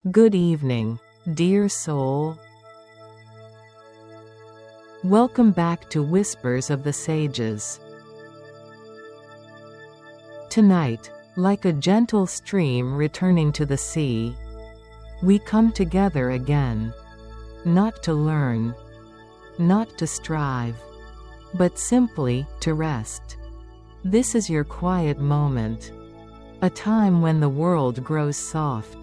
Good evening, dear soul. Welcome back to Whispers of the Sages. Tonight, like a gentle stream returning to the sea, we come together again, not to learn, not to strive, but simply to rest. This is your quiet moment, a time when the world grows soft,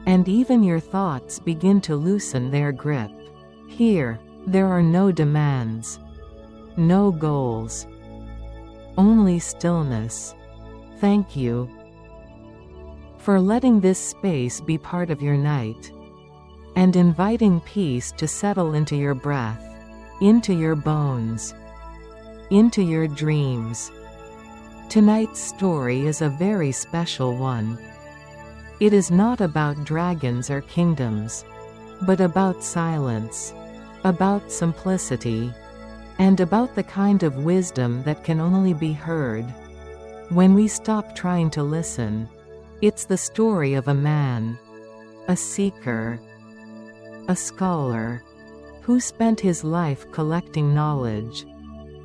and even your thoughts begin to loosen their grip. Here, there are no demands, no goals, only stillness. Thank you for letting this space be part of your night, and inviting peace to settle into your breath, into your bones, into your dreams. Tonight's story is a very special one. It is not about dragons or kingdoms, but about silence, about simplicity, and about the kind of wisdom that can only be heard when we stop trying to listen. It's the story of a man, a seeker, a scholar, who spent his life collecting knowledge,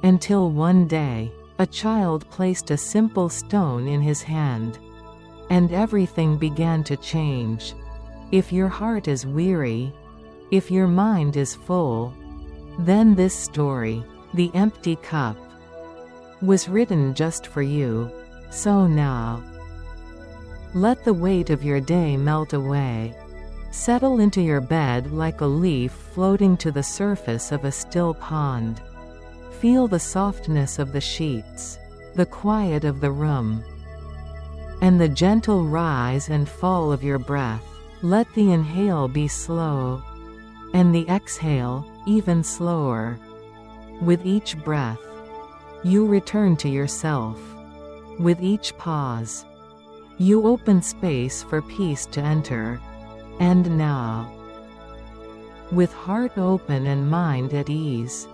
until one day, a child placed a simple stone in his hand, and everything began to change. If your heart is weary, if your mind is full, then this story, The Empty Cup, was written just for you. So now, let the weight of your day melt away. Settle into your bed like a leaf floating to the surface of a still pond. Feel the softness of the sheets, the quiet of the room, and the gentle rise and fall of your breath. Let the inhale be slow, and the exhale, even slower. With each breath, you return to yourself. With each pause, you open space for peace to enter. And now, with heart open and mind at ease,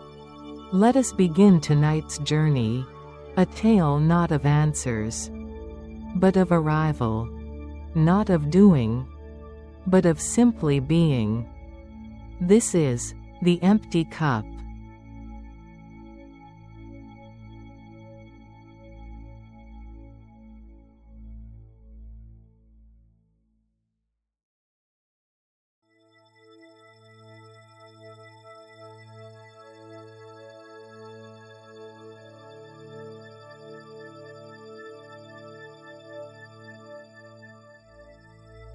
let us begin tonight's journey, a tale not of answers, but of arrival, not of doing, but of simply being. This is The Empty Cup.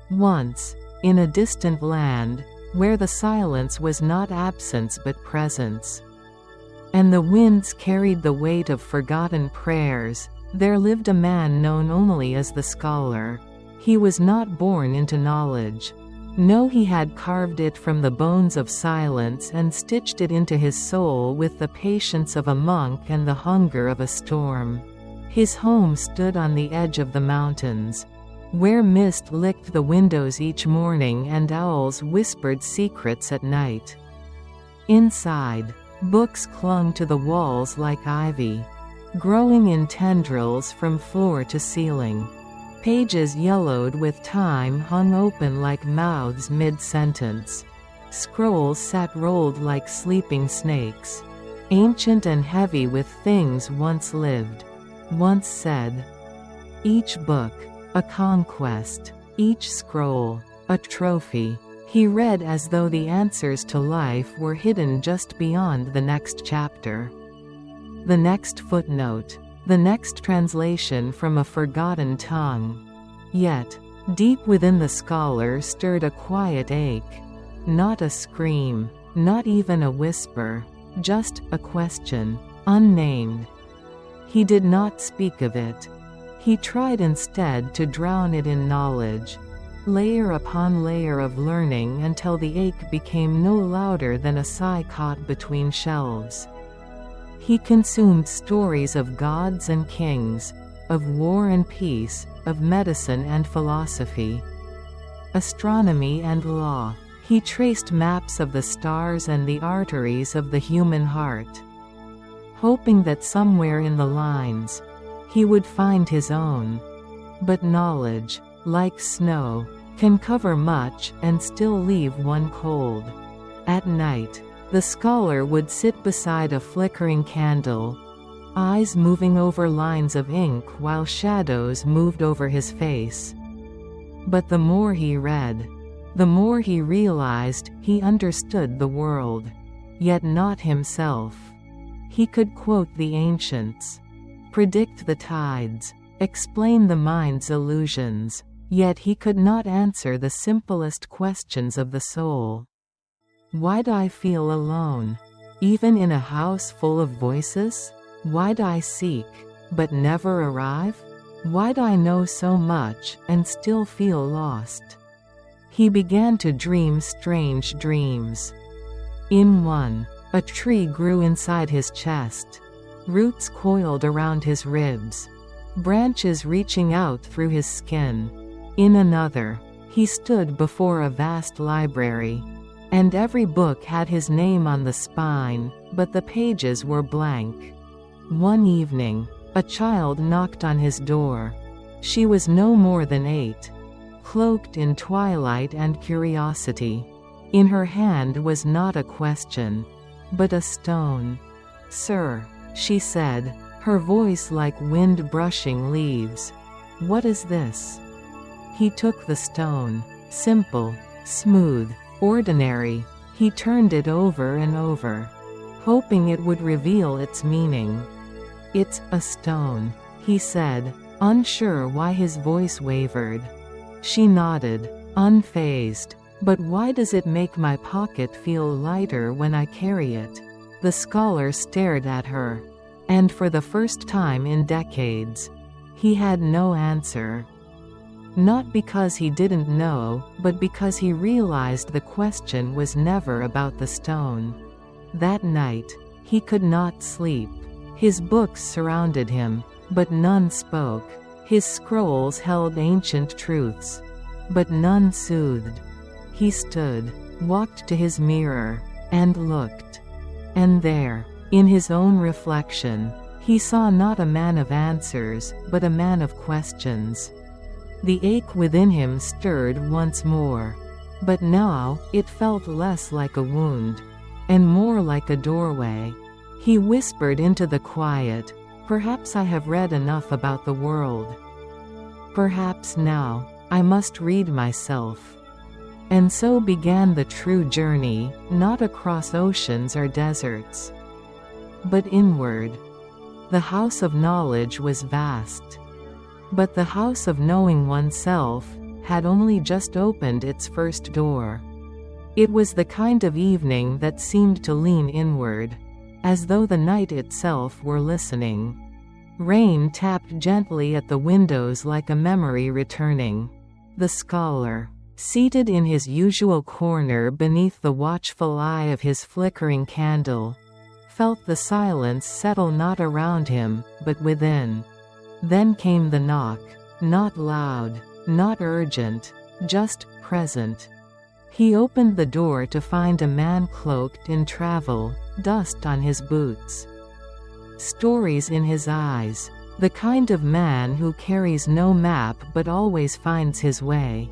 Once, in a distant land, where the silence was not absence but presence, and the winds carried the weight of forgotten prayers, there lived a man known only as the scholar. He was not born into knowledge. No, he had carved it from the bones of silence and stitched it into his soul with the patience of a monk and the hunger of a storm. His home stood on the edge of the mountains, where mist licked the windows each morning and owls whispered secrets at night. Inside, books clung to the walls like ivy, growing in tendrils from floor to ceiling. Pages yellowed with time hung open like mouths mid-sentence. Scrolls sat rolled like sleeping snakes, ancient and heavy with things once lived, once said. Each book, a conquest, each scroll, a trophy. He read as though the answers to life were hidden just beyond the next chapter, the next footnote, the next translation from a forgotten tongue. Yet, deep within the scholar stirred a quiet ache, not a scream, not even a whisper, just a question, unnamed. He did not speak of it. He tried instead to drown it in knowledge, layer upon layer of learning until the ache became no louder than a sigh caught between shelves. He consumed stories of gods and kings, of war and peace, of medicine and philosophy, astronomy and law. He traced maps of the stars and the arteries of the human heart, hoping that somewhere in the lines, he would find his own. But knowledge, like snow, can cover much and still leave one cold. At night, the scholar would sit beside a flickering candle, eyes moving over lines of ink while shadows moved over his face. But the more he read, the more he realized he understood the world, yet not himself. He could quote the ancients, predict the tides, explain the mind's illusions, yet he could not answer the simplest questions of the soul. Why'd I feel alone, even in a house full of voices? Why'd I seek, but never arrive? Why'd I know so much, and still feel lost? He began to dream strange dreams. In one, a tree grew inside his chest, roots coiled around his ribs, branches reaching out through his skin. In another, he stood before a vast library, and every book had his name on the spine, but the pages were blank. One evening, a child knocked on his door. She was no more than 8, cloaked in twilight and curiosity. In her hand was not a question, but a stone. "Sir," she said, her voice like wind brushing leaves, "what is this?" He took the stone. Simple, smooth, ordinary. He turned it over and over, hoping it would reveal its meaning. "It's a stone," he said, unsure why his voice wavered. She nodded, unfazed. "But why does it make my pocket feel lighter when I carry it?" The scholar stared at her, and for the first time in decades, he had no answer. Not because he didn't know, but because he realized the question was never about the stone. That night, he could not sleep. His books surrounded him, but none spoke. His scrolls held ancient truths, but none soothed. He stood, walked to his mirror, and looked. And there, in his own reflection, he saw not a man of answers, but a man of questions. The ache within him stirred once more, but now it felt less like a wound, and more like a doorway. He whispered into the quiet, "Perhaps I have read enough about the world. Perhaps now, I must read myself." And so began the true journey, not across oceans or deserts, but inward. The house of knowledge was vast, but the house of knowing oneself had only just opened its first door. It was the kind of evening that seemed to lean inward, as though the night itself were listening. Rain tapped gently at the windows like a memory returning. The scholar, seated in his usual corner beneath the watchful eye of his flickering candle, felt the silence settle not around him, but within. Then came the knock, not loud, not urgent, just present. He opened the door to find a man cloaked in travel, dust on his boots, stories in his eyes, the kind of man who carries no map but always finds his way.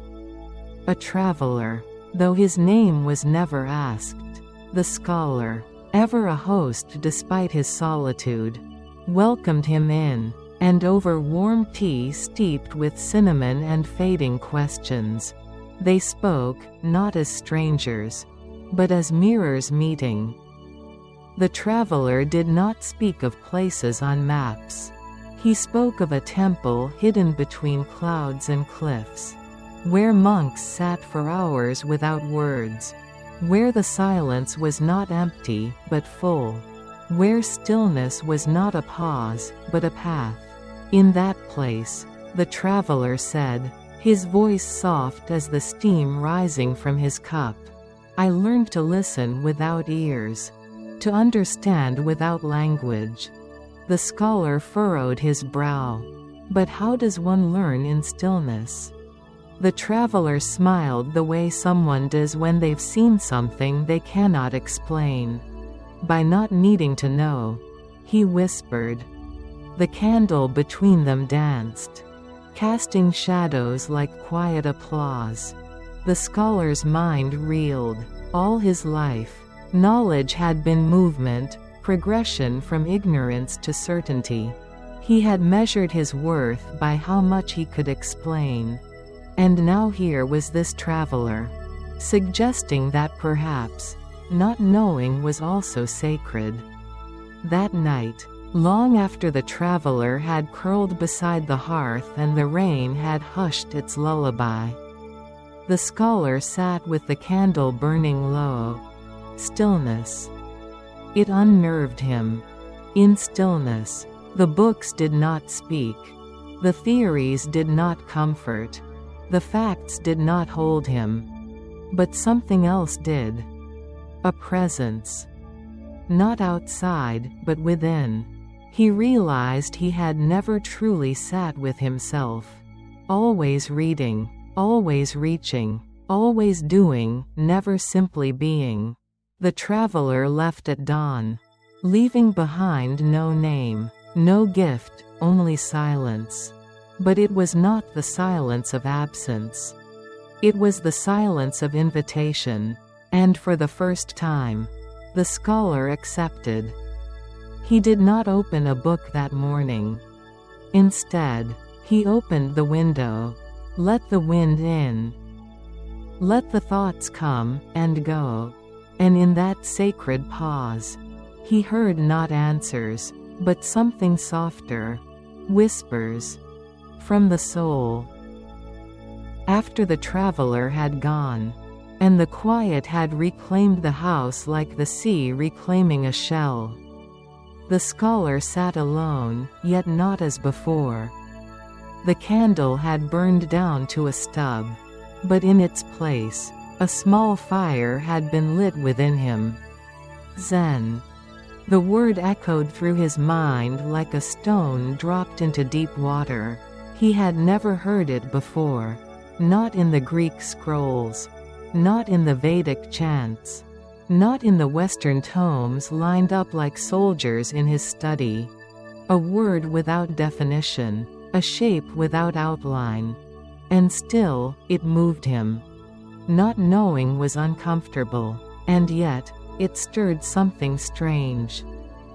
A traveler, though his name was never asked. The scholar, ever a host despite his solitude, welcomed him in, and over warm tea steeped with cinnamon and fading questions, they spoke, not as strangers, but as mirrors meeting. The traveler did not speak of places on maps. He spoke of a temple hidden between clouds and cliffs, where monks sat for hours without words, where the silence was not empty, but full, where stillness was not a pause, but a path. In that place, the traveler said, his voice soft as the steam rising from his cup, I learned to listen without ears, to understand without language. The scholar furrowed his brow. But how does one learn in stillness? The traveler smiled the way someone does when they've seen something they cannot explain. By not needing to know, he whispered. The candle between them danced. casting shadows like quiet applause. The scholar's mind reeled. All his life, knowledge had been movement, progression from ignorance to certainty. He had measured his worth by how much he could explain. And now here was this traveler, suggesting that perhaps, not knowing was also sacred. That night, long after the traveler had curled beside the hearth and the rain had hushed its lullaby, the scholar sat with the candle burning low. Stillness. It unnerved him. In stillness, the books did not speak. The theories did not comfort. The facts did not hold him. But something else did. A presence. Not outside, but within. He realized he had never truly sat with himself. Always reading, always reaching, always doing, never simply being. The traveler left at dawn, leaving behind no name, no gift, only silence. But it was not the silence of absence. It was the silence of invitation, and for the first time, the scholar accepted. He did not open a book that morning. Instead, he opened the window. Let the wind in. Let the thoughts come and go. And in that sacred pause, he heard not answers, but something softer. Whispers. From the soul. After the traveler had gone, and the quiet had reclaimed the house like the sea reclaiming a shell, the scholar sat alone, yet not as before. The candle had burned down to a stub, but in its place, a small fire had been lit within him. Zen. The word echoed through his mind like a stone dropped into deep water. He had never heard it before. Not in the Greek scrolls. Not in the Vedic chants. Not in the Western tomes lined up like soldiers in his study. A word without definition. A shape without outline. And still, it moved him. Not knowing was uncomfortable, and yet, it stirred something strange.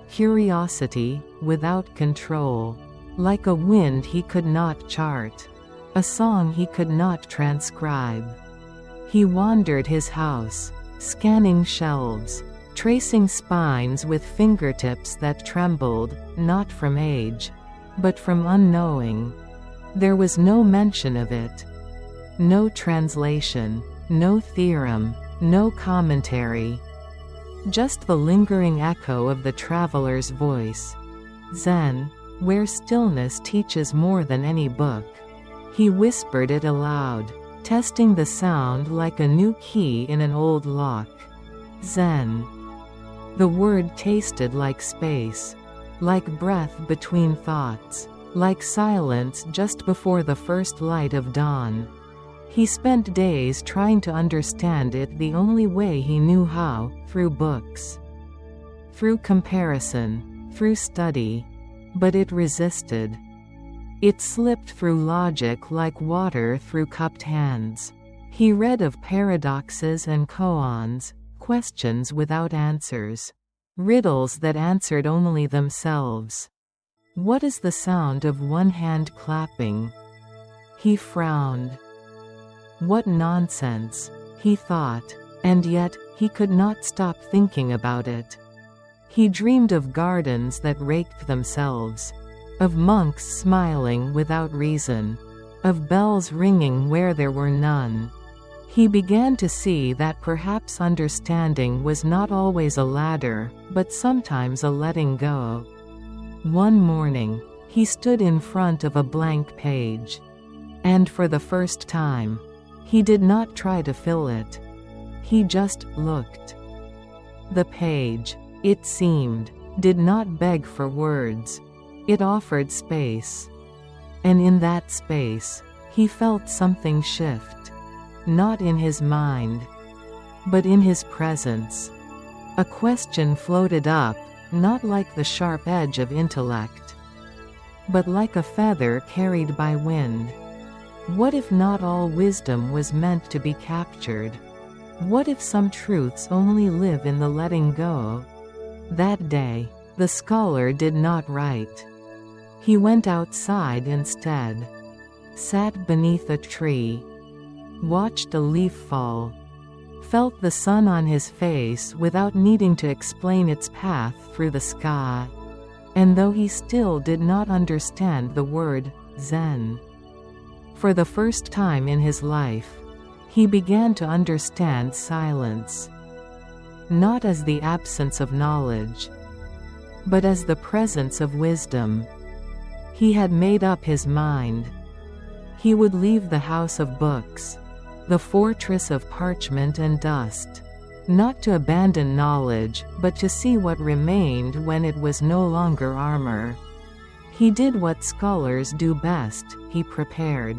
Curiosity, without control. Like a wind he could not chart. A song he could not transcribe. He wandered his house, scanning shelves, tracing spines with fingertips that trembled, not from age, but from unknowing. There was no mention of it. No translation, no theorem, no commentary. Just the lingering echo of the traveler's voice. Zen, where stillness teaches more than any book. He whispered it aloud, testing the sound like a new key in an old lock. Zen. The word tasted like space, like breath between thoughts, like silence just before the first light of dawn. He spent days trying to understand it the only way he knew how, through books. Through comparison, through study. But it resisted. It slipped through logic like water through cupped hands. He read of paradoxes and koans, questions without answers. Riddles that answered only themselves. What is the sound of one hand clapping? He frowned. What nonsense, he thought, and yet, he could not stop thinking about it. He dreamed of gardens that raked themselves, of monks smiling without reason, of bells ringing where there were none. He began to see that perhaps understanding was not always a ladder, but sometimes a letting go. One morning, he stood in front of a blank page. And for the first time, he did not try to fill it. He just looked. The page, it seemed, did not beg for words. It offered space. And in that space, he felt something shift. Not in his mind, but in his presence. A question floated up, not like the sharp edge of intellect. but like a feather carried by wind. What if not all wisdom was meant to be captured? What if some truths only live in the letting go? That day, the scholar did not write. He went outside instead. Sat beneath a tree. Watched a leaf fall. Felt the sun on his face without needing to explain its path through the sky. And though he still did not understand the word Zen, for the first time in his life, he began to understand silence. Not as the absence of knowledge, but as the presence of wisdom. He had made up his mind. He would leave the house of books, the fortress of parchment and dust, not to abandon knowledge, but to see what remained when it was no longer armor. He did what scholars do best, he prepared.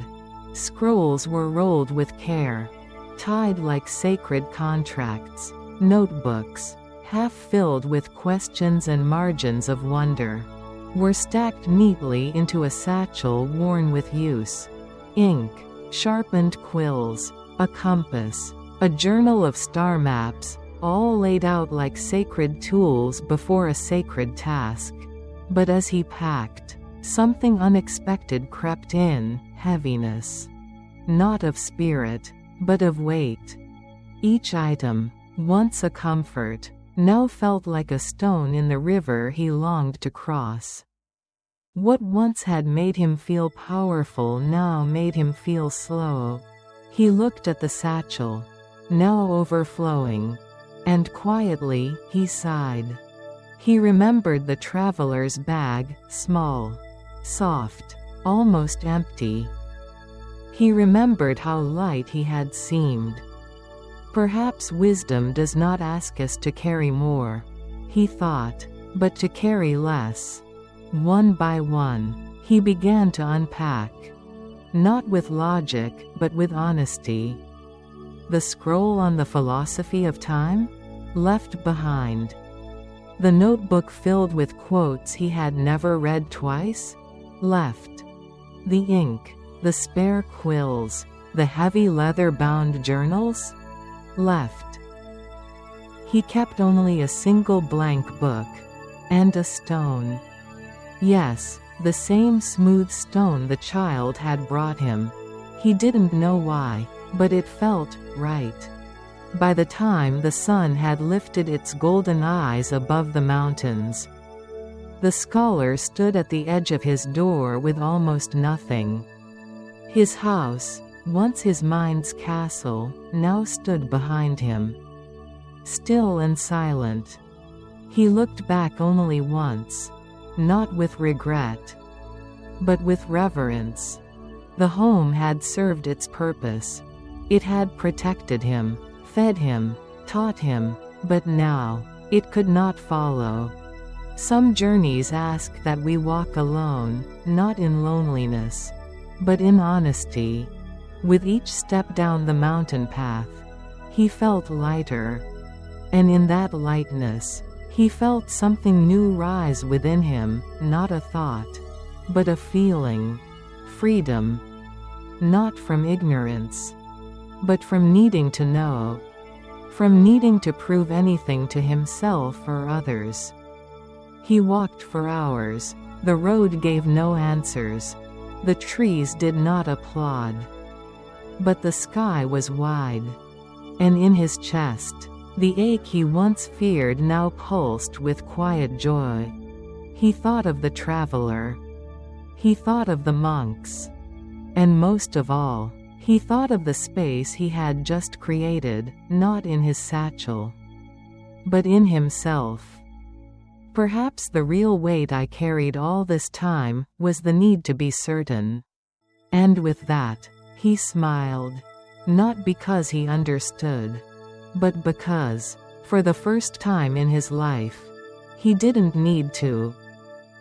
Scrolls were rolled with care, tied like sacred contracts. Notebooks, half filled with questions and margins of wonder, were stacked neatly into a satchel worn with use. Ink, sharpened quills, a compass, a journal of star maps, all laid out like sacred tools before a sacred task. But as he packed, something unexpected crept in, heaviness. Not of spirit, but of weight. Each item, once a comfort, now felt like a stone in the river he longed to cross. What once had made him feel powerful now made him feel slow. He looked at the satchel, now overflowing, and quietly, he sighed. He remembered the traveler's bag, small, soft, almost empty. He remembered how light he had seemed. Perhaps wisdom does not ask us to carry more, he thought, but to carry less. One by one, he began to unpack. Not with logic, but with honesty. The scroll on the philosophy of time? Left behind. The notebook filled with quotes he had never read twice? Left. The ink, the spare quills, the heavy leather-bound journals? Left. He kept only a single blank book. And a stone. Yes, the same smooth stone the child had brought him. He didn't know why, but it felt right. By the time the sun had lifted its golden eyes above the mountains, the scholar stood at the edge of his door with almost nothing. His house, once his mind's castle, now stood behind him. Still and silent. He looked back only once, not with regret, but with reverence. The home had served its purpose. It had protected him, fed him, taught him, but now, it could not follow. Some journeys ask that we walk alone, not in loneliness, but in honesty. With each step down the mountain path, he felt lighter. And in that lightness, he felt something new rise within him, not a thought, but a feeling. Freedom. Not from ignorance, but from needing to know. From needing to prove anything to himself or others. He walked for hours. The road gave no answers. The trees did not applaud. But the sky was wide. And in his chest, the ache he once feared now pulsed with quiet joy. He thought of the traveler. He thought of the monks. And most of all, he thought of the space he had just created, not in his satchel, but in himself. Perhaps the real weight I carried all this time was the need to be certain. And with that, he smiled. Not because he understood, but because, for the first time in his life, he didn't need to.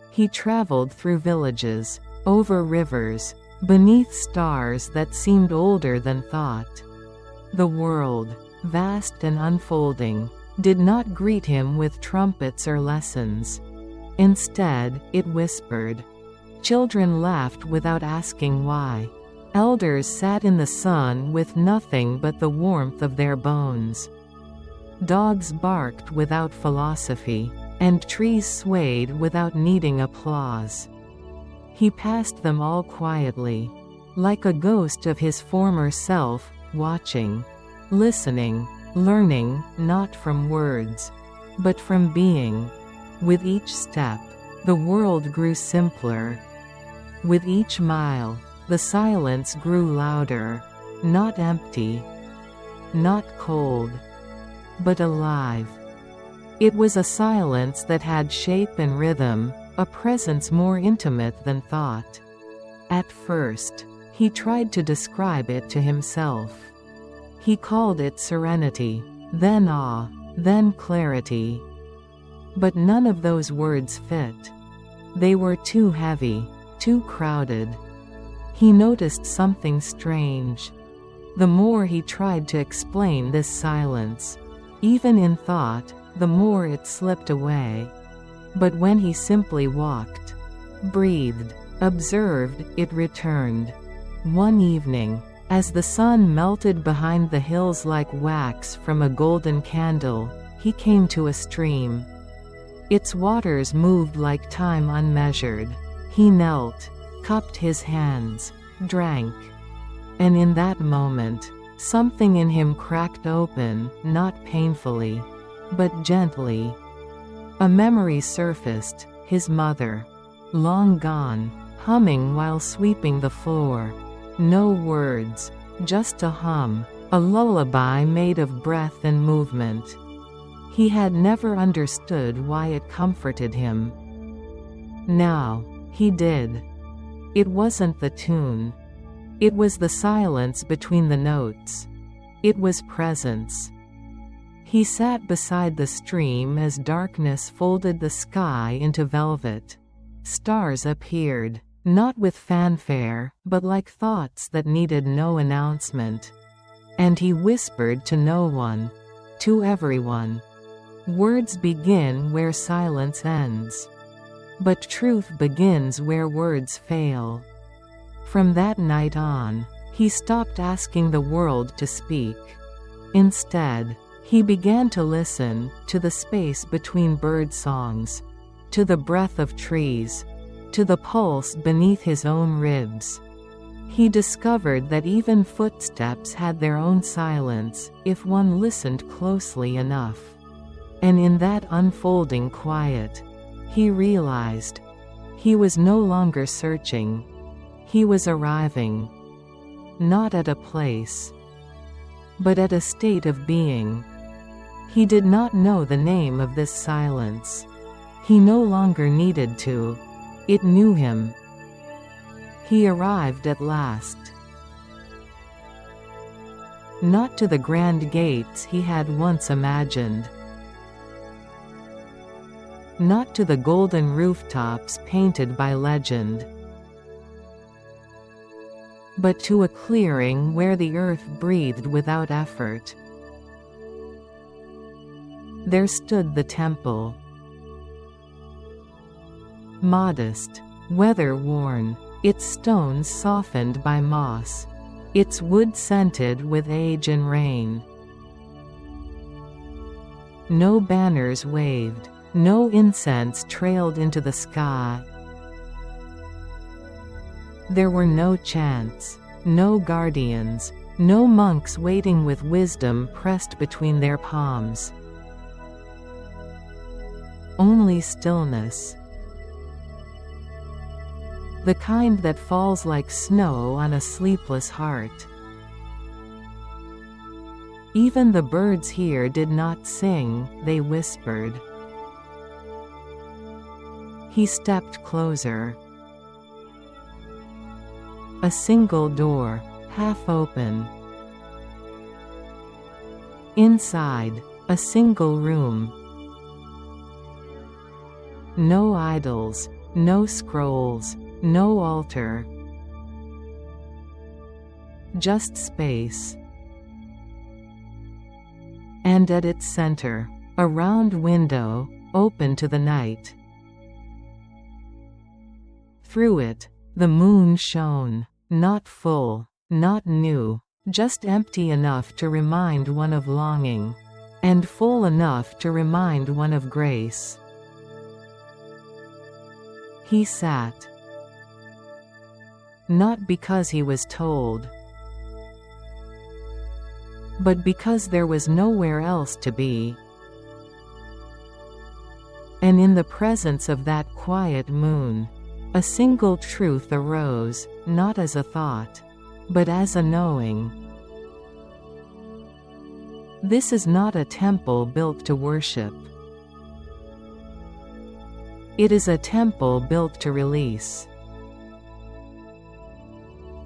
He traveled through villages, over rivers, beneath stars that seemed older than thought. The world, vast and unfolding, did not greet him with trumpets or lessons. Instead, it whispered, Children laughed without asking why. Elders sat in the sun with nothing but the warmth of their bones. Dogs barked without philosophy, and trees swayed without needing applause. He passed them all quietly, like a ghost of his former self, watching, listening, learning, not from words, but from being. With each step, the world grew simpler. With each mile, the silence grew louder, not empty, not cold, but alive. It was a silence that had shape and rhythm, a presence more intimate than thought. At first, he tried to describe it to himself. He called it serenity, then awe, then clarity. But none of those words fit. They were too heavy, too crowded. He noticed something strange. The more he tried to explain this silence, even in thought, the more it slipped away. But when he simply walked, breathed, observed, it returned. One evening, as the sun melted behind the hills like wax from a golden candle, he came to a stream. Its waters moved like time unmeasured. He knelt, cupped his hands, drank. And in that moment, something in him cracked open, not painfully, but gently. A memory surfaced, his mother, long gone, humming while sweeping the floor. No words, just a hum, a lullaby made of breath and movement. He had never understood why it comforted him. Now, he did. It wasn't the tune. It was the silence between the notes. It was presence. He sat beside the stream as darkness folded the sky into velvet. Stars appeared, not with fanfare, but like thoughts that needed no announcement. And he whispered to no one, to everyone. Words begin where silence ends. But truth begins where words fail. From that night on, he stopped asking the world to speak. Instead, he began to listen, to the space between bird songs, to the breath of trees, to the pulse beneath his own ribs. He discovered that even footsteps had their own silence, if one listened closely enough. And in that unfolding quiet, he realized he was no longer searching. He was arriving, not at a place, but at a state of being. He did not know the name of this silence. He no longer needed to. It knew him. He arrived at last. Not to the grand gates he had once imagined. Not to the golden rooftops painted by legend. But to a clearing where the earth breathed without effort. There stood the temple. Modest, weather-worn, its stones softened by moss, its wood scented with age and rain. No banners waved, no incense trailed into the sky. There were no chants, no guardians, no monks waiting with wisdom pressed between their palms. Only stillness. The kind that falls like snow on a sleepless heart. Even the birds here did not sing, they whispered. He stepped closer. A single door, half open. Inside, a single room. No idols, no scrolls, no altar. Just space. And at its center, a round window, open to the night. Through it, the moon shone, not full, not new, just empty enough to remind one of longing, and full enough to remind one of grace. He sat. Not because he was told, but because there was nowhere else to be. And in the presence of that quiet moon, a single truth arose, not as a thought, but as a knowing. This is not a temple built to worship. It is a temple built to release.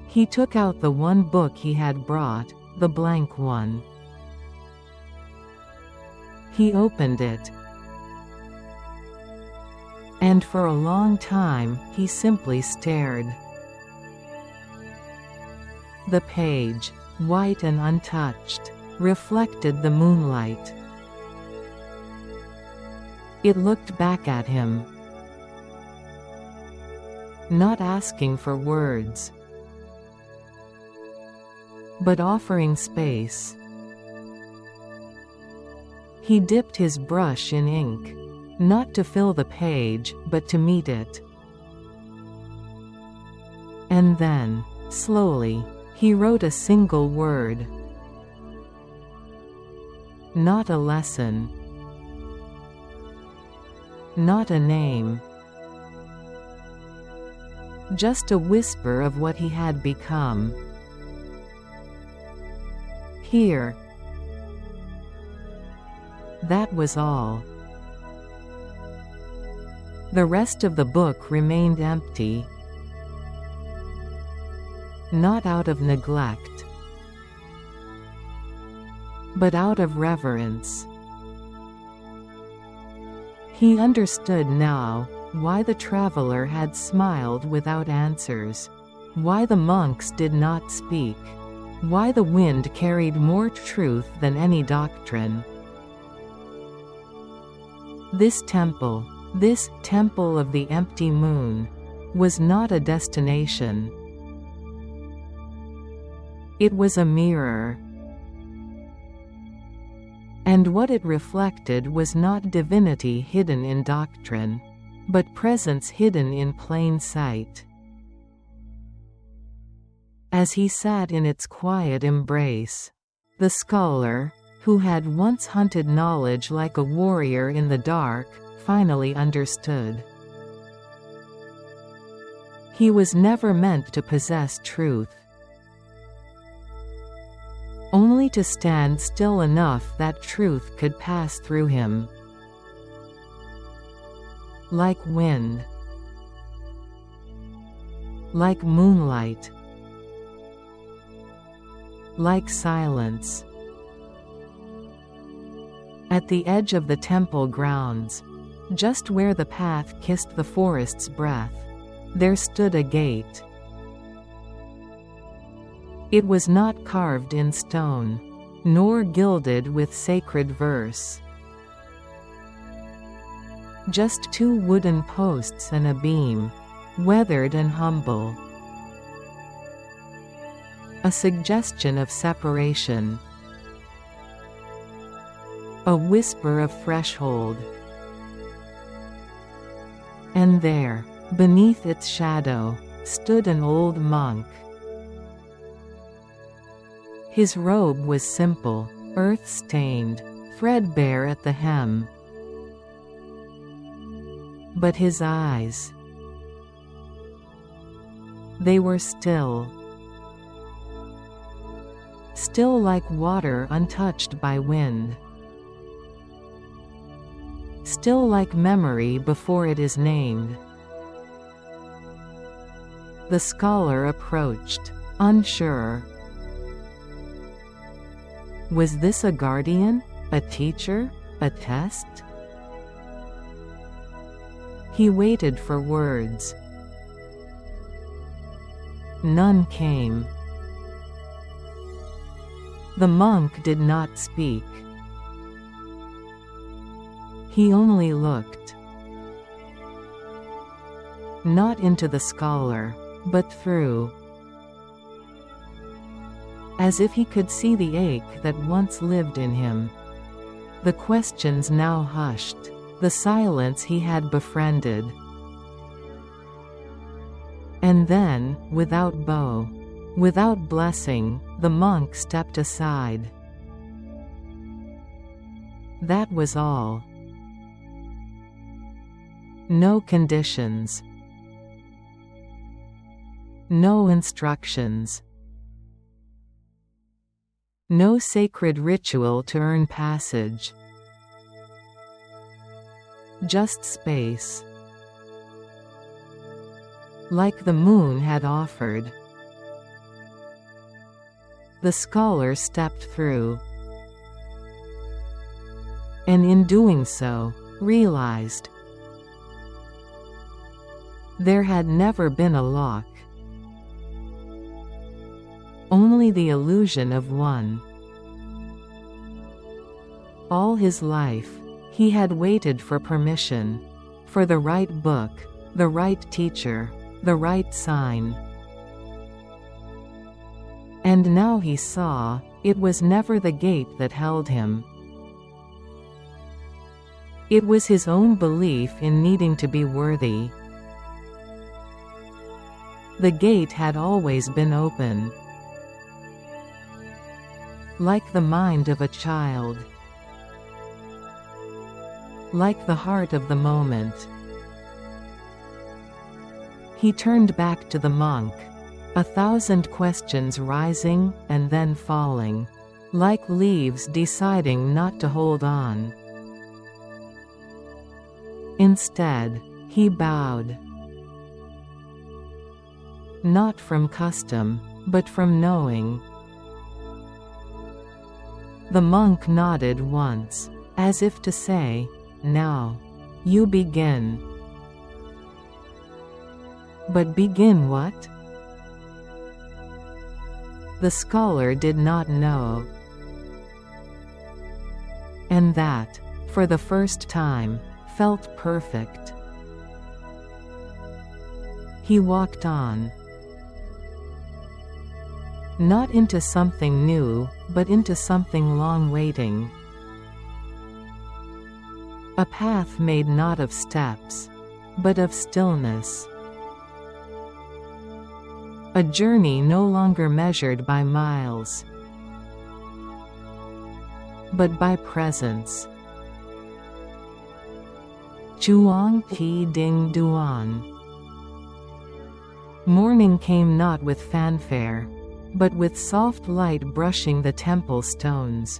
He took out the one book he had brought, the blank one. He opened it. And for a long time, he simply stared. The page, white and untouched, reflected the moonlight. It looked back at him, not asking for words, but offering space. He dipped his brush in ink, not to fill the page, but to meet it. And then, slowly, he wrote a single word. Not a lesson. Not a name. Just a whisper of what he had become. Here. That was all. The rest of the book remained empty. Not out of neglect, but out of reverence. He understood now why the traveler had smiled without answers, why the monks did not speak, why the wind carried more truth than any doctrine. This temple of the empty moon, was not a destination. It was a mirror. And what it reflected was not divinity hidden in doctrine, but presence hidden in plain sight. As he sat in its quiet embrace, the scholar, who had once hunted knowledge like a warrior in the dark, finally understood. He was never meant to possess truth, only to stand still enough that truth could pass through him. Like wind, like moonlight, like silence. At the edge of the temple grounds, just where the path kissed the forest's breath, there stood a gate. It was not carved in stone, nor gilded with sacred verse. Just two wooden posts and a beam, weathered and humble. A suggestion of separation. A whisper of threshold. And there, beneath its shadow, stood an old monk. His robe was simple, earth-stained, threadbare at the hem. But his eyes, they were still. Still like water untouched by wind. Still like memory before it is named. The scholar approached, unsure. Was this a guardian, a teacher, a test? He waited for words. None came. The monk did not speak. He only looked. not into the scholar, but through. As if he could see the ache that once lived in him. The questions now hushed. The silence he had befriended. And then, without bow, without blessing, the monk stepped aside. That was all. No conditions. No instructions. No sacred ritual to earn passage. Just space. Like the moon had offered. The scholar stepped through. And in doing so, realized there had never been a lock. Only the illusion of one. All his life, he had waited for permission. For the right book, the right teacher, the right sign. And now he saw, it was never the gate that held him. It was his own belief in needing to be worthy. The gate had always been open. Like the mind of a child. Like the heart of the moment. He turned back to the monk. 1,000 questions rising, and then falling. Like leaves deciding not to hold on. Instead, he bowed. Not from custom, but from knowing. The monk nodded once, as if to say, "Now, you begin." But begin what? The scholar did not know. And that, for the first time, felt perfect. He walked on. Not into something new, but into something long waiting. A path made not of steps, but of stillness. A journey no longer measured by miles, but by presence. Chuang Ti Ding Duan. Morning came not with fanfare, but with soft light brushing the temple stones.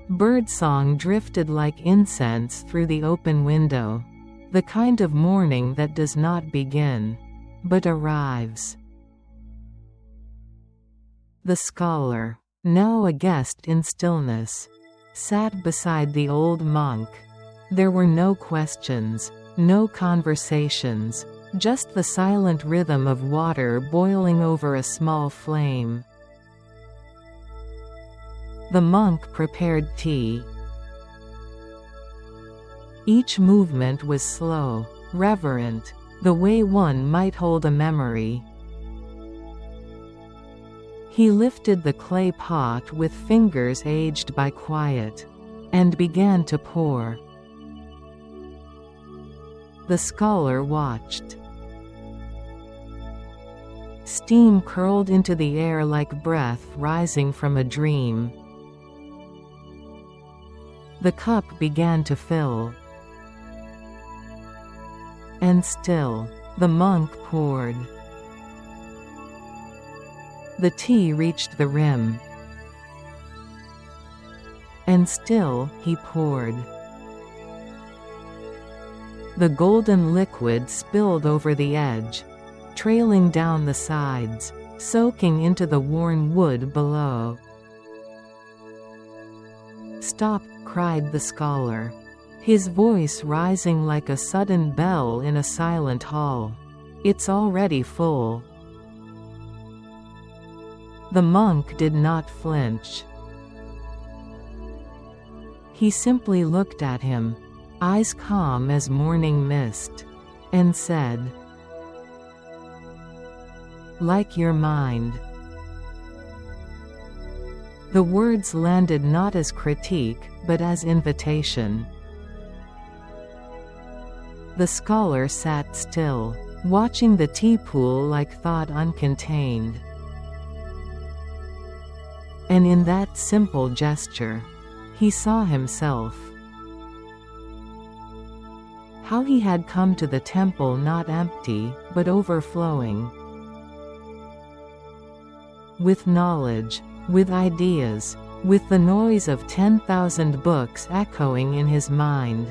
Birdsong drifted like incense through the open window, the kind of morning that does not begin, but arrives. The scholar, now a guest in stillness, sat beside the old monk. There were no questions, no conversations, just the silent rhythm of water boiling over a small flame. The monk prepared tea. Each movement was slow, reverent, the way one might hold a memory. He lifted the clay pot with fingers aged by quiet, and began to pour. The scholar watched. Steam curled into the air like breath rising from a dream. The cup began to fill. And still, the monk poured. The tea reached the rim. And still, he poured. The golden liquid spilled over the edge, trailing down the sides, soaking into the worn wood below. "Stop!" cried the scholar, his voice rising like a sudden bell in a silent hall. "It's already full." The monk did not flinch. He simply looked at him, eyes calm as morning mist, and said, "Like your mind." The words landed not as critique, but as invitation. The scholar sat still, watching the tea pool like thought uncontained. And in that simple gesture, he saw himself. How he had come to the temple not empty, but overflowing. With knowledge, with ideas, with the noise of 10,000 books echoing in his mind.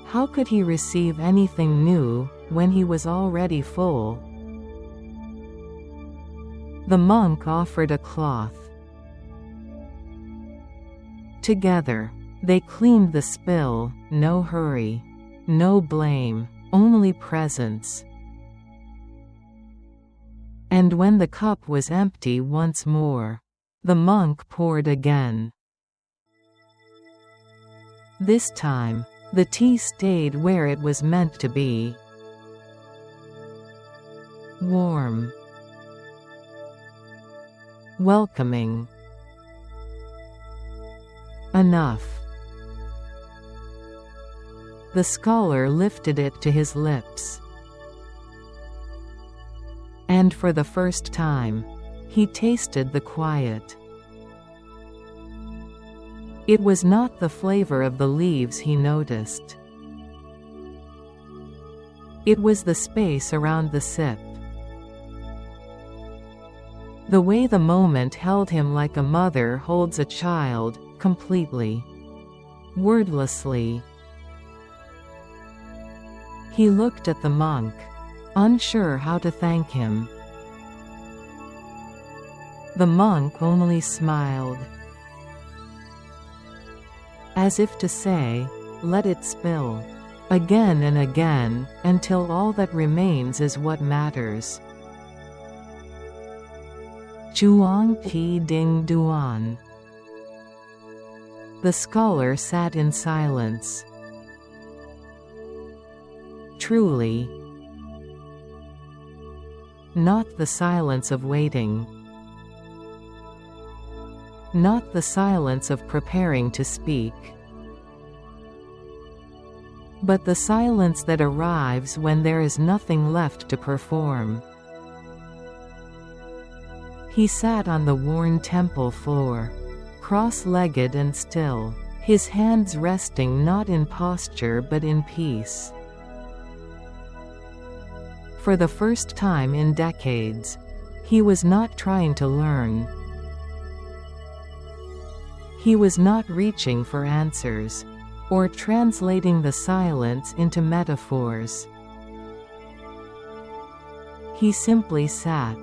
How could he receive anything new, when he was already full? The monk offered a cloth. Together, they cleaned the spill, no hurry, no blame, only presence. And when the cup was empty once more, the monk poured again. This time, the tea stayed where it was meant to be. Warm. Welcoming. Enough. The scholar lifted it to his lips. And for the first time, he tasted the quiet. It was not the flavor of the leaves he noticed. It was the space around the sip. The way the moment held him like a mother holds a child, completely. Wordlessly. He looked at the monk, unsure how to thank him. The monk only smiled. As if to say, let it spill. Again and again, until all that remains is what matters. Chuang Pi Ding Duan. The scholar sat in silence. Truly. Not the silence of waiting. Not the silence of preparing to speak. But the silence that arrives when there is nothing left to perform. He sat on the worn temple floor, cross-legged and still, his hands resting not in posture but in peace. For the first time in decades, he was not trying to learn. He was not reaching for answers, or translating the silence into metaphors. He simply sat.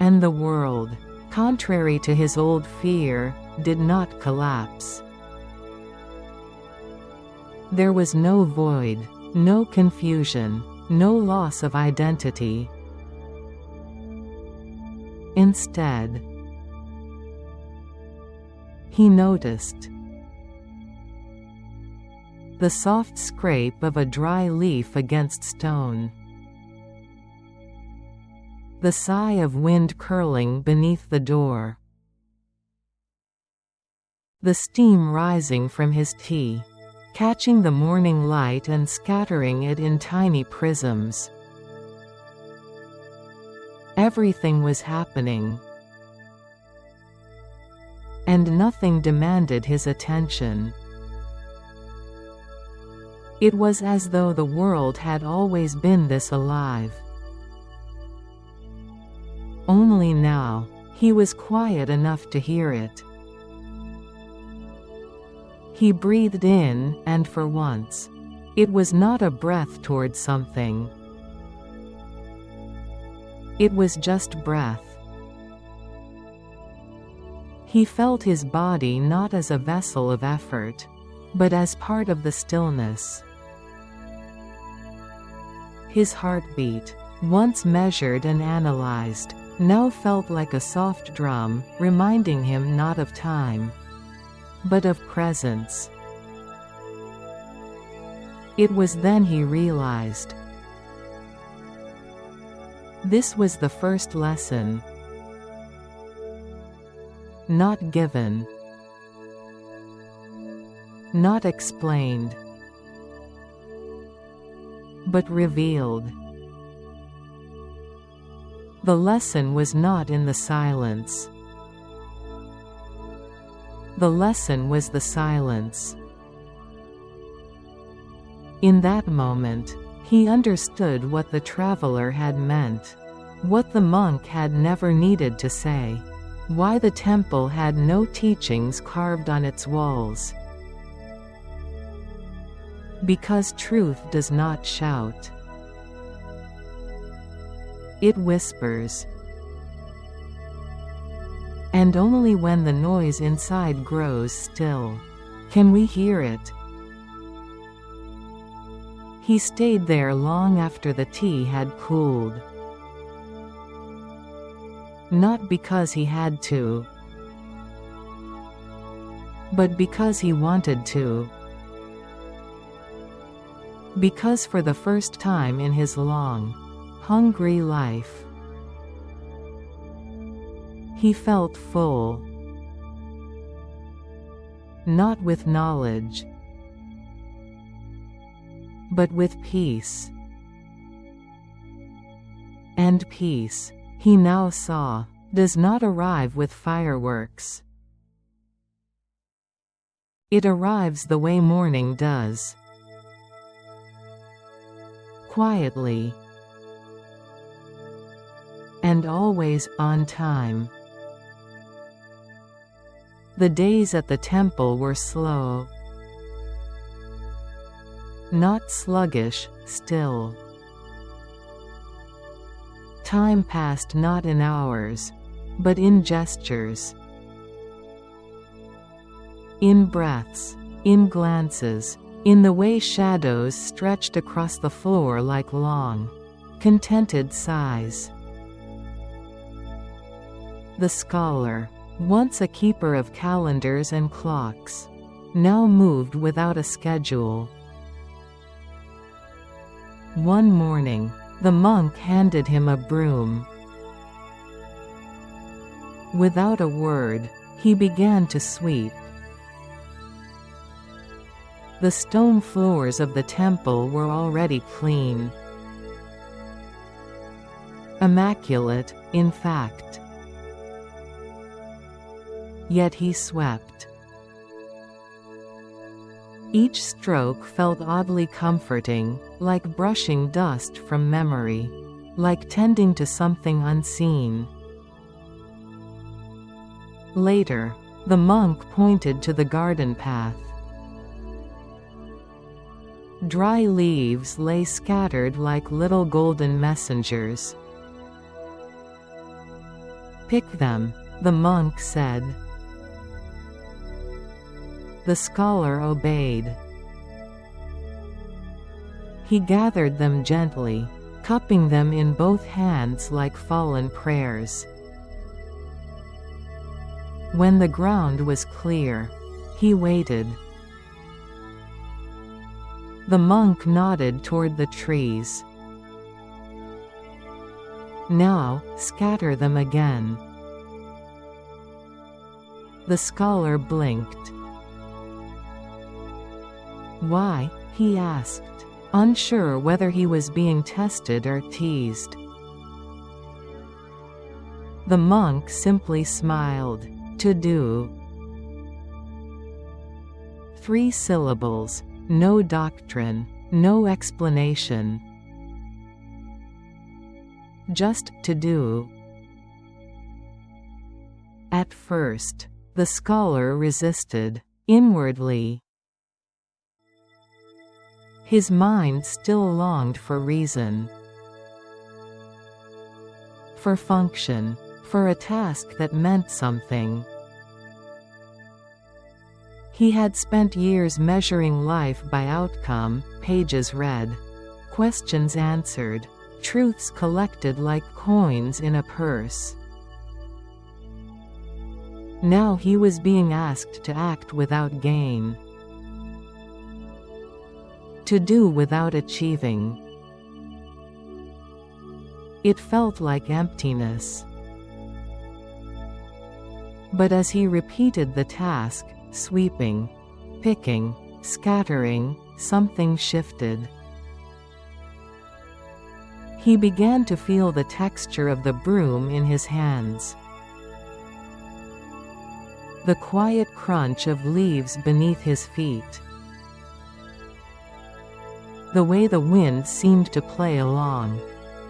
And the world, contrary to his old fear, did not collapse. There was no void, no confusion, no loss of identity. Instead, he noticed the soft scrape of a dry leaf against stone, the sigh of wind curling beneath the door, the steam rising from his tea, catching the morning light and scattering it in tiny prisms. Everything was happening, and nothing demanded his attention. It was as though the world had always been this alive. Only now, he was quiet enough to hear it. He breathed in, and for once, it was not a breath toward something. It was just breath. He felt his body not as a vessel of effort, but as part of the stillness. His heartbeat, once measured and analyzed, now felt like a soft drum, reminding him not of time, but of presence. It was then he realized. This was the first lesson. Not given. Not explained. But revealed. The lesson was not in the silence. The lesson was the silence. In that moment, he understood what the traveler had meant, what the monk had never needed to say, why the temple had no teachings carved on its walls. Because truth does not shout. It whispers. And only when the noise inside grows still, can we hear it. He stayed there long after the tea had cooled. Not because he had to, but because he wanted to. Because for the first time in his long, hungry life, he felt full. Not with knowledge, but with peace. And peace, he now saw, does not arrive with fireworks. It arrives the way morning does. Quietly. And always on time. The days at the temple were slow. Not sluggish, still. Time passed not in hours, but in gestures. In breaths, in glances, in the way shadows stretched across the floor like long, contented sighs. The scholar, once a keeper of calendars and clocks, now moved without a schedule. One morning, the monk handed him a broom. Without a word, he began to sweep. The stone floors of the temple were already clean. Immaculate, in fact. Yet he swept. Each stroke felt oddly comforting, like brushing dust from memory, like tending to something unseen. Later, the monk pointed to the garden path. Dry leaves lay scattered like little golden messengers. "Pick them," the monk said. The scholar obeyed. He gathered them gently, cupping them in both hands like fallen prayers. When the ground was clear, he waited. The monk nodded toward the trees. "Now, scatter them again." The scholar blinked. "Why?" he asked, unsure whether he was being tested or teased. The monk simply smiled. "To do." 3 syllables, no doctrine, no explanation. Just to do. At first, the scholar resisted, inwardly. His mind still longed for reason, for function, for a task that meant something. He had spent years measuring life by outcome, pages read, questions answered, truths collected like coins in a purse. Now he was being asked to act without gain, to do without achieving. It felt like emptiness. But as he repeated the task, sweeping, picking, scattering, something shifted. He began to feel the texture of the broom in his hands, the quiet crunch of leaves beneath his feet, the way the wind seemed to play along,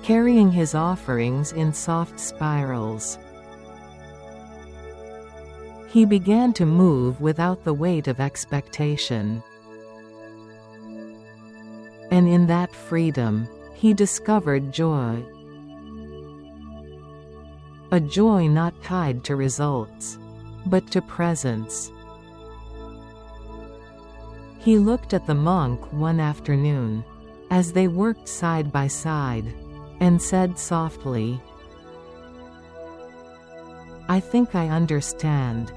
carrying his offerings in soft spirals. He began to move without the weight of expectation. And in that freedom, he discovered joy. A joy not tied to results, but to presence. He looked at the monk one afternoon, as they worked side by side, and said softly, "I think I understand."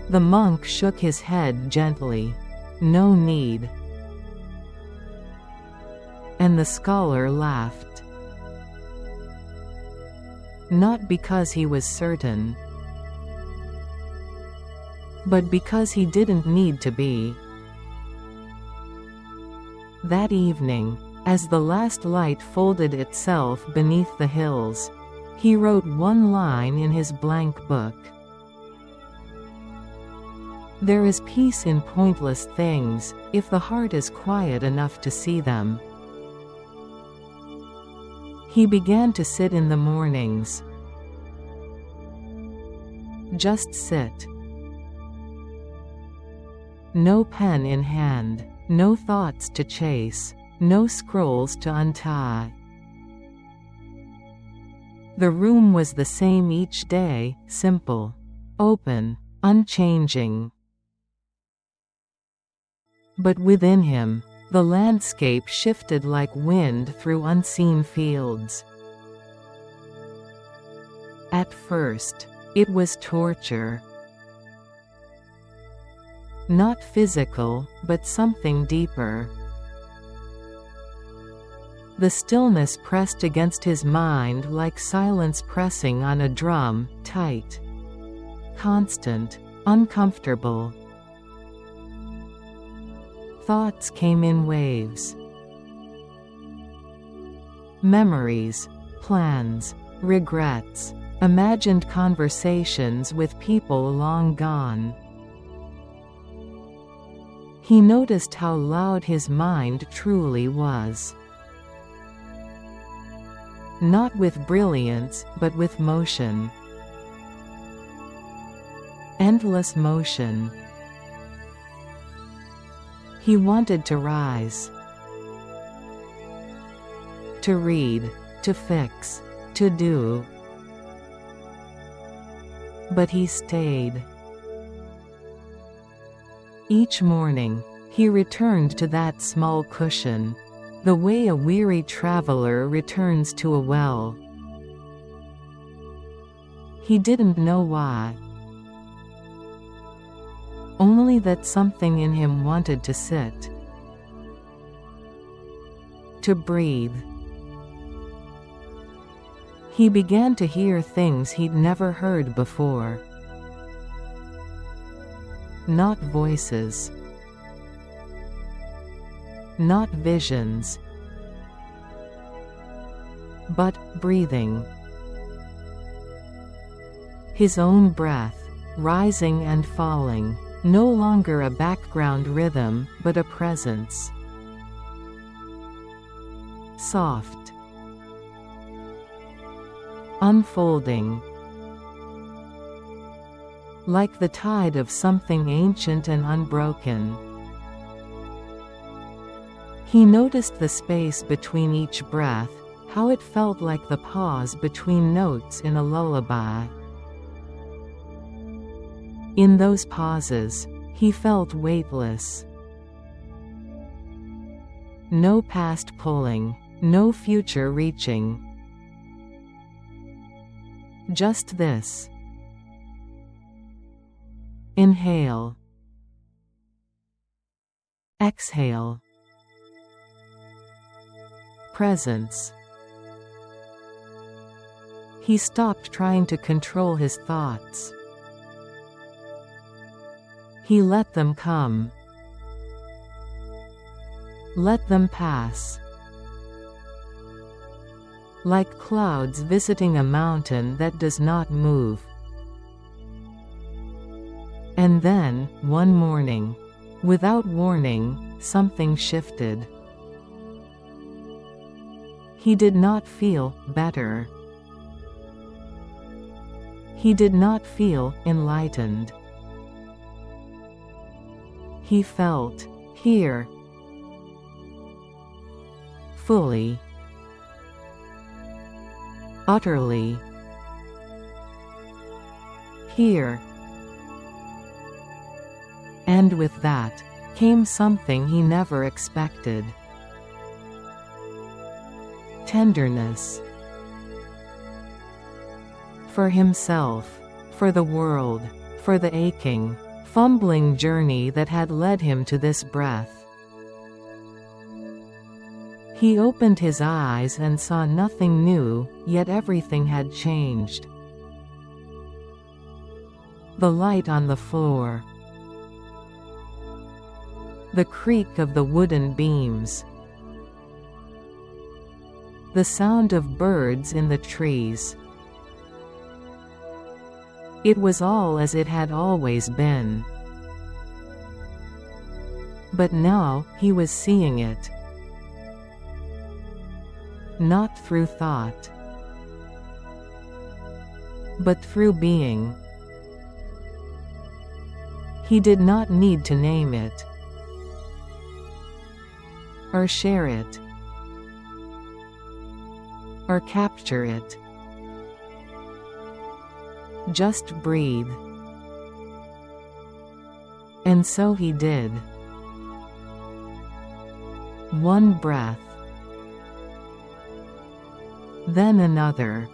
The monk shook his head gently. "No need." And the scholar laughed. Not because he was certain, but because he didn't need to be. That evening, as the last light folded itself beneath the hills, he wrote one line in his blank book. There is peace in pointless things, if the heart is quiet enough to see them. He began to sit in the mornings. Just sit. No pen in hand, no thoughts to chase, no scrolls to untie. The room was the same each day, simple, open, unchanging. But within him, the landscape shifted like wind through unseen fields. At first, it was torture. Not physical, but something deeper. The stillness pressed against his mind like silence pressing on a drum, tight, constant, uncomfortable. Thoughts came in waves. Memories, plans, regrets, imagined conversations with people long gone. He noticed how loud his mind truly was. Not with brilliance, but with motion. Endless motion. He wanted to rise. To read, to fix, to do. But he stayed. Each morning, he returned to that small cushion, the way a weary traveler returns to a well. He didn't know why. Only that something in him wanted to sit. To breathe. He began to hear things he'd never heard before. Not voices. Not visions. But breathing. His own breath, rising and falling. No longer a background rhythm, but a presence. Soft. Unfolding. Like the tide of something ancient and unbroken. He noticed the space between each breath, how it felt like the pause between notes in a lullaby. In those pauses, he felt weightless. No past pulling, no future reaching. Just this. Inhale. Exhale. Presence. He stopped trying to control his thoughts. He let them come. Let them pass. Like clouds visiting a mountain that does not move. And then, one morning, without warning, something shifted. He did not feel better. He did not feel enlightened. He felt here, fully, utterly, here. And with that came something he never expected. Tenderness. For himself, for the world, for the aching, fumbling journey that had led him to this breath. He opened his eyes and saw nothing new, yet everything had changed. The light on the floor. The creak of the wooden beams. The sound of birds in the trees. It was all as it had always been. But now, he was seeing it. Not through thought, but through being. He did not need to name it, or share it, or capture it. Just breathe. And so he did. One breath. Then another.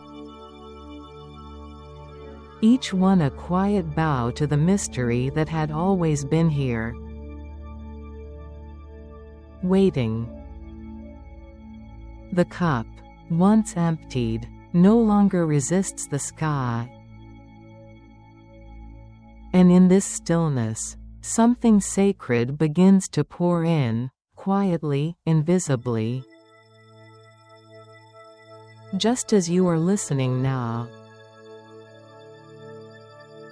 Each one a quiet bow to the mystery that had always been here. Waiting. The cup, once emptied, no longer resists the sky. And in this stillness, something sacred begins to pour in, quietly, invisibly. Just as you are listening now.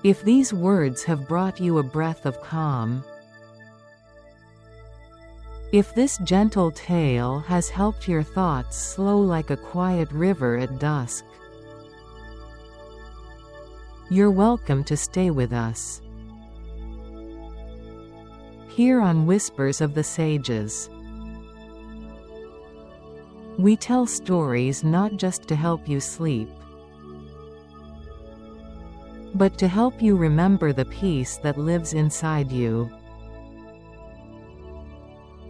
If these words have brought you a breath of calm, if this gentle tale has helped your thoughts slow like a quiet river at dusk, you're welcome to stay with us. Here on Whispers of the Sages, we tell stories not just to help you sleep, but to help you remember the peace that lives inside you.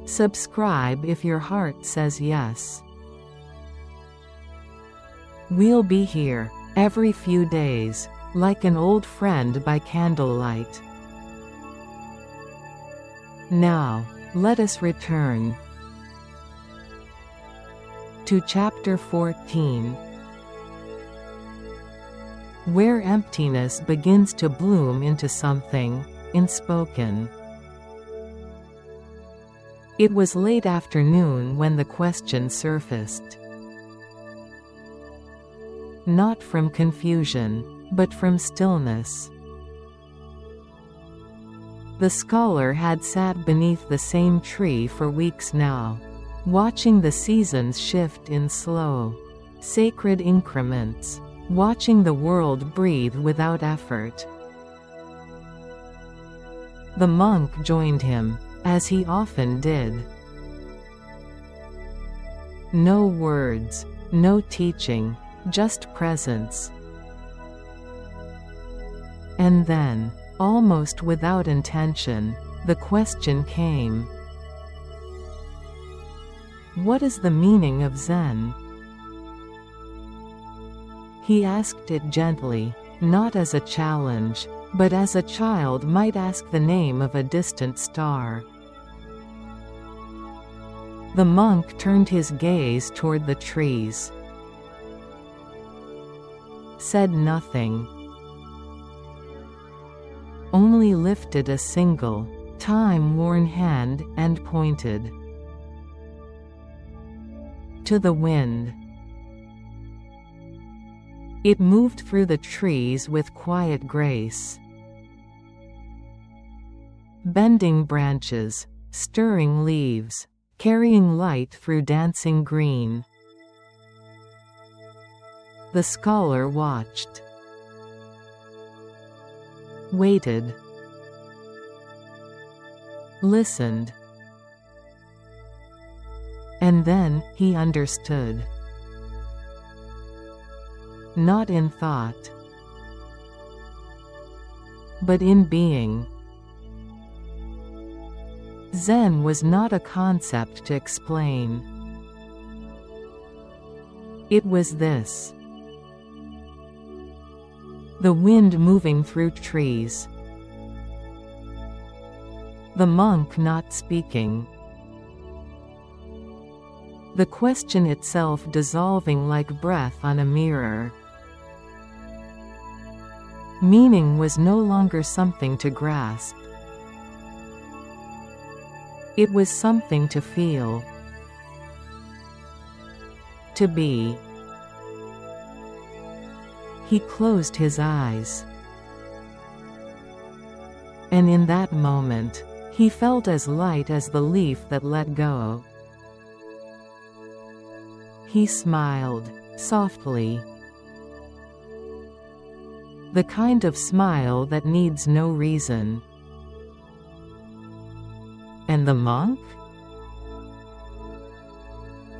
Subscribe if your heart says yes. We'll be here every few days, like an old friend by candlelight. Now, let us return to Chapter 14, where emptiness begins to bloom into something unspoken. It was late afternoon when the question surfaced. Not from confusion, but from stillness. The scholar had sat beneath the same tree for weeks now, watching the seasons shift in slow, sacred increments, watching the world breathe without effort. The monk joined him, as he often did. No words, no teaching, just presence. And then, almost without intention, the question came. What is the meaning of Zen? He asked it gently, not as a challenge, but as a child might ask the name of a distant star. The monk turned his gaze toward the trees, said nothing, only lifted a single, time-worn hand, and pointed to the wind. It moved through the trees with quiet grace, bending branches, stirring leaves, carrying light through dancing green. The scholar watched, waited, listened, and then he understood. Not in thought, but in being. Zen was not a concept to explain. It was this: the wind moving through trees, the monk not speaking, the question itself dissolving like breath on a mirror. Meaning was no longer something to grasp. It was something to feel, to be. He closed his eyes, and in that moment, he felt as light as the leaf that let go. He smiled, softly. The kind of smile that needs no reason. And the monk?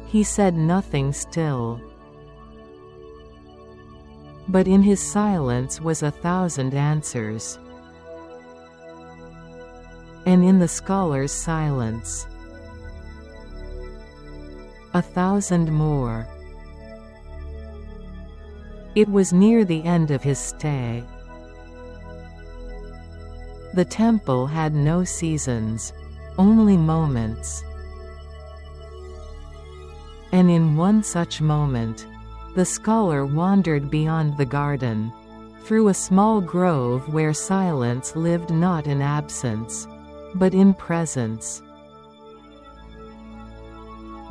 He said nothing still. But in his silence was 1,000 answers. And in the scholar's silence, 1,000 more. It was near the end of his stay. The temple had no seasons, only moments. And in one such moment, the scholar wandered beyond the garden, through a small grove where silence lived not in absence, but in presence.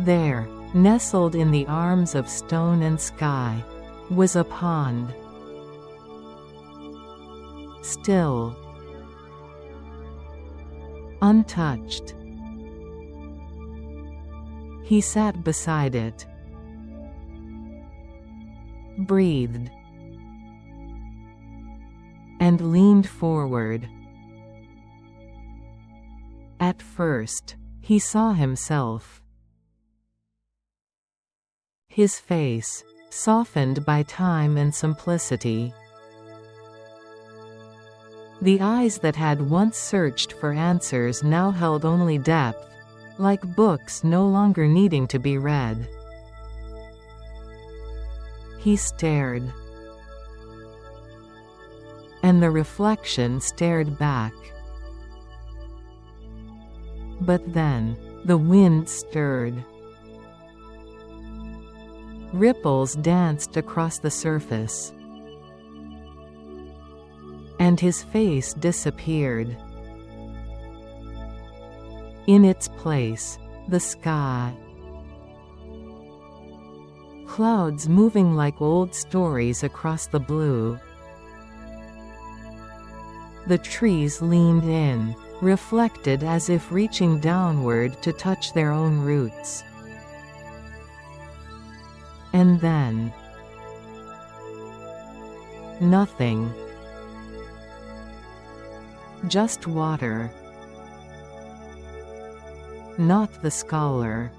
There, nestled in the arms of stone and sky, was a pond. Still, untouched. He sat beside it, breathed, and leaned forward. At first, he saw himself. His face, softened by time and simplicity. The eyes that had once searched for answers now held only depth, like books no longer needing to be read. He stared, and the reflection stared back. But then, the wind stirred. Ripples danced across the surface, and his face disappeared. In its place, the sky. Clouds moving like old stories across the blue. The trees leaned in, reflected as if reaching downward to touch their own roots. And then, nothing. Just water. Not the scholar.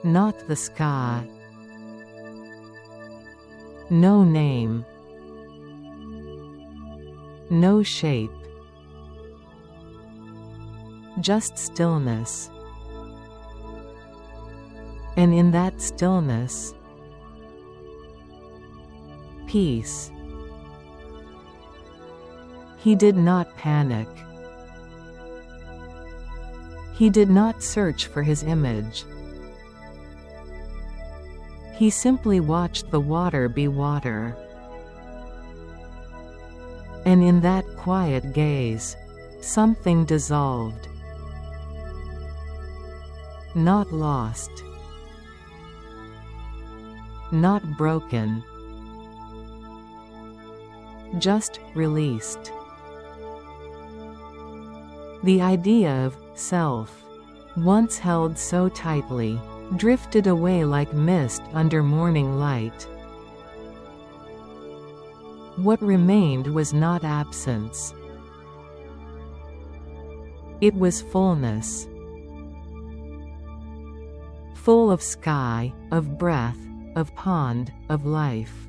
Not the sky. No name. No shape. Just stillness. And in that stillness, peace. He did not panic. He did not search for his image. He simply watched the water be water. And in that quiet gaze, something dissolved. Not lost. Not broken. Just released. The idea of self, once held so tightly, drifted away like mist under morning light. What remained was not absence. It was fullness. Full of sky, of breath, of pond, of life.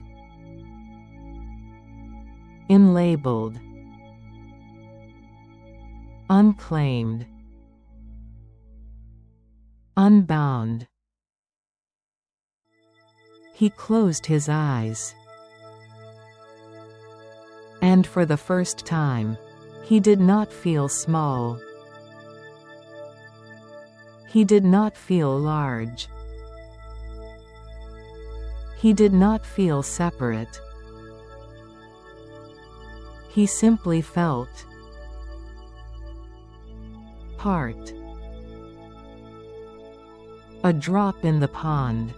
Unlabeled. Unclaimed. Unbound. He closed his eyes. And for the first time, he did not feel small. He did not feel large. He did not feel separate. He simply felt part. A drop in the pond.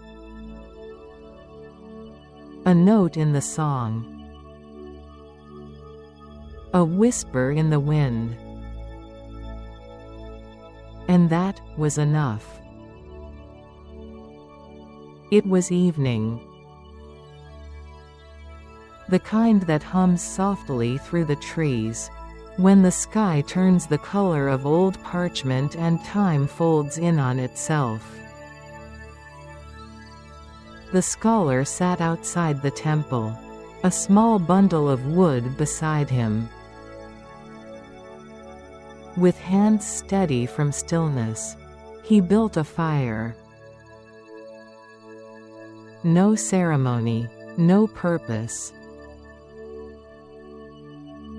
A note in the song. A whisper in the wind. And that was enough. It was evening. The kind that hums softly through the trees, when the sky turns the color of old parchment and time folds in on itself. The scholar sat outside the temple, a small bundle of wood beside him. With hands steady from stillness, he built a fire. No ceremony, no purpose.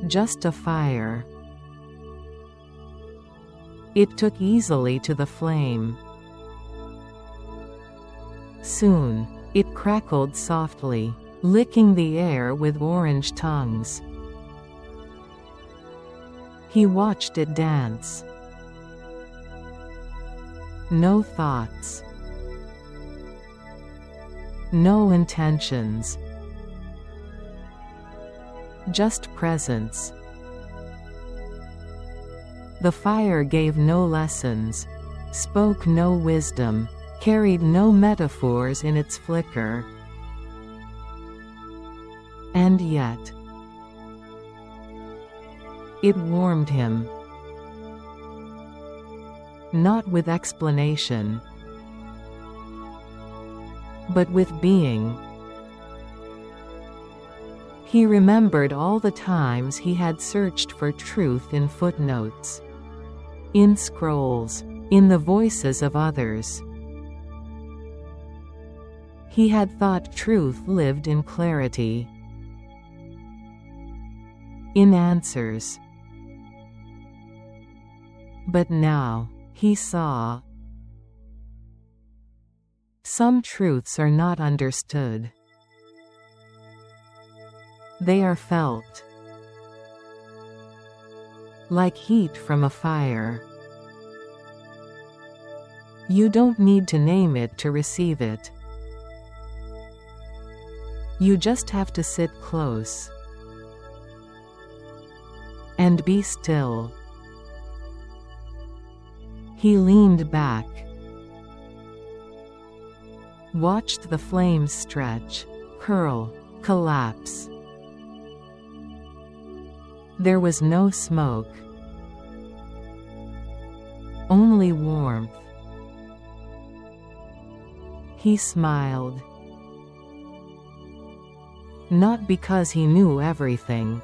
Just a fire. It took easily to the flame. Soon, it crackled softly, licking the air with orange tongues. He watched it dance. No thoughts. No intentions. Just presence. The fire gave no lessons, spoke no wisdom, carried no metaphors in its flicker. And yet, it warmed him. Not with explanation, but with being. He remembered all the times he had searched for truth in footnotes, in scrolls, in the voices of others. He had thought truth lived in clarity, in answers. But now, he saw. Some truths are not understood. They are felt. Like heat from a fire. You don't need to name it to receive it. You just have to sit close. And be still. He leaned back. Watched the flames stretch, curl, collapse. There was no smoke. Only warmth. He smiled. Not because he knew everything,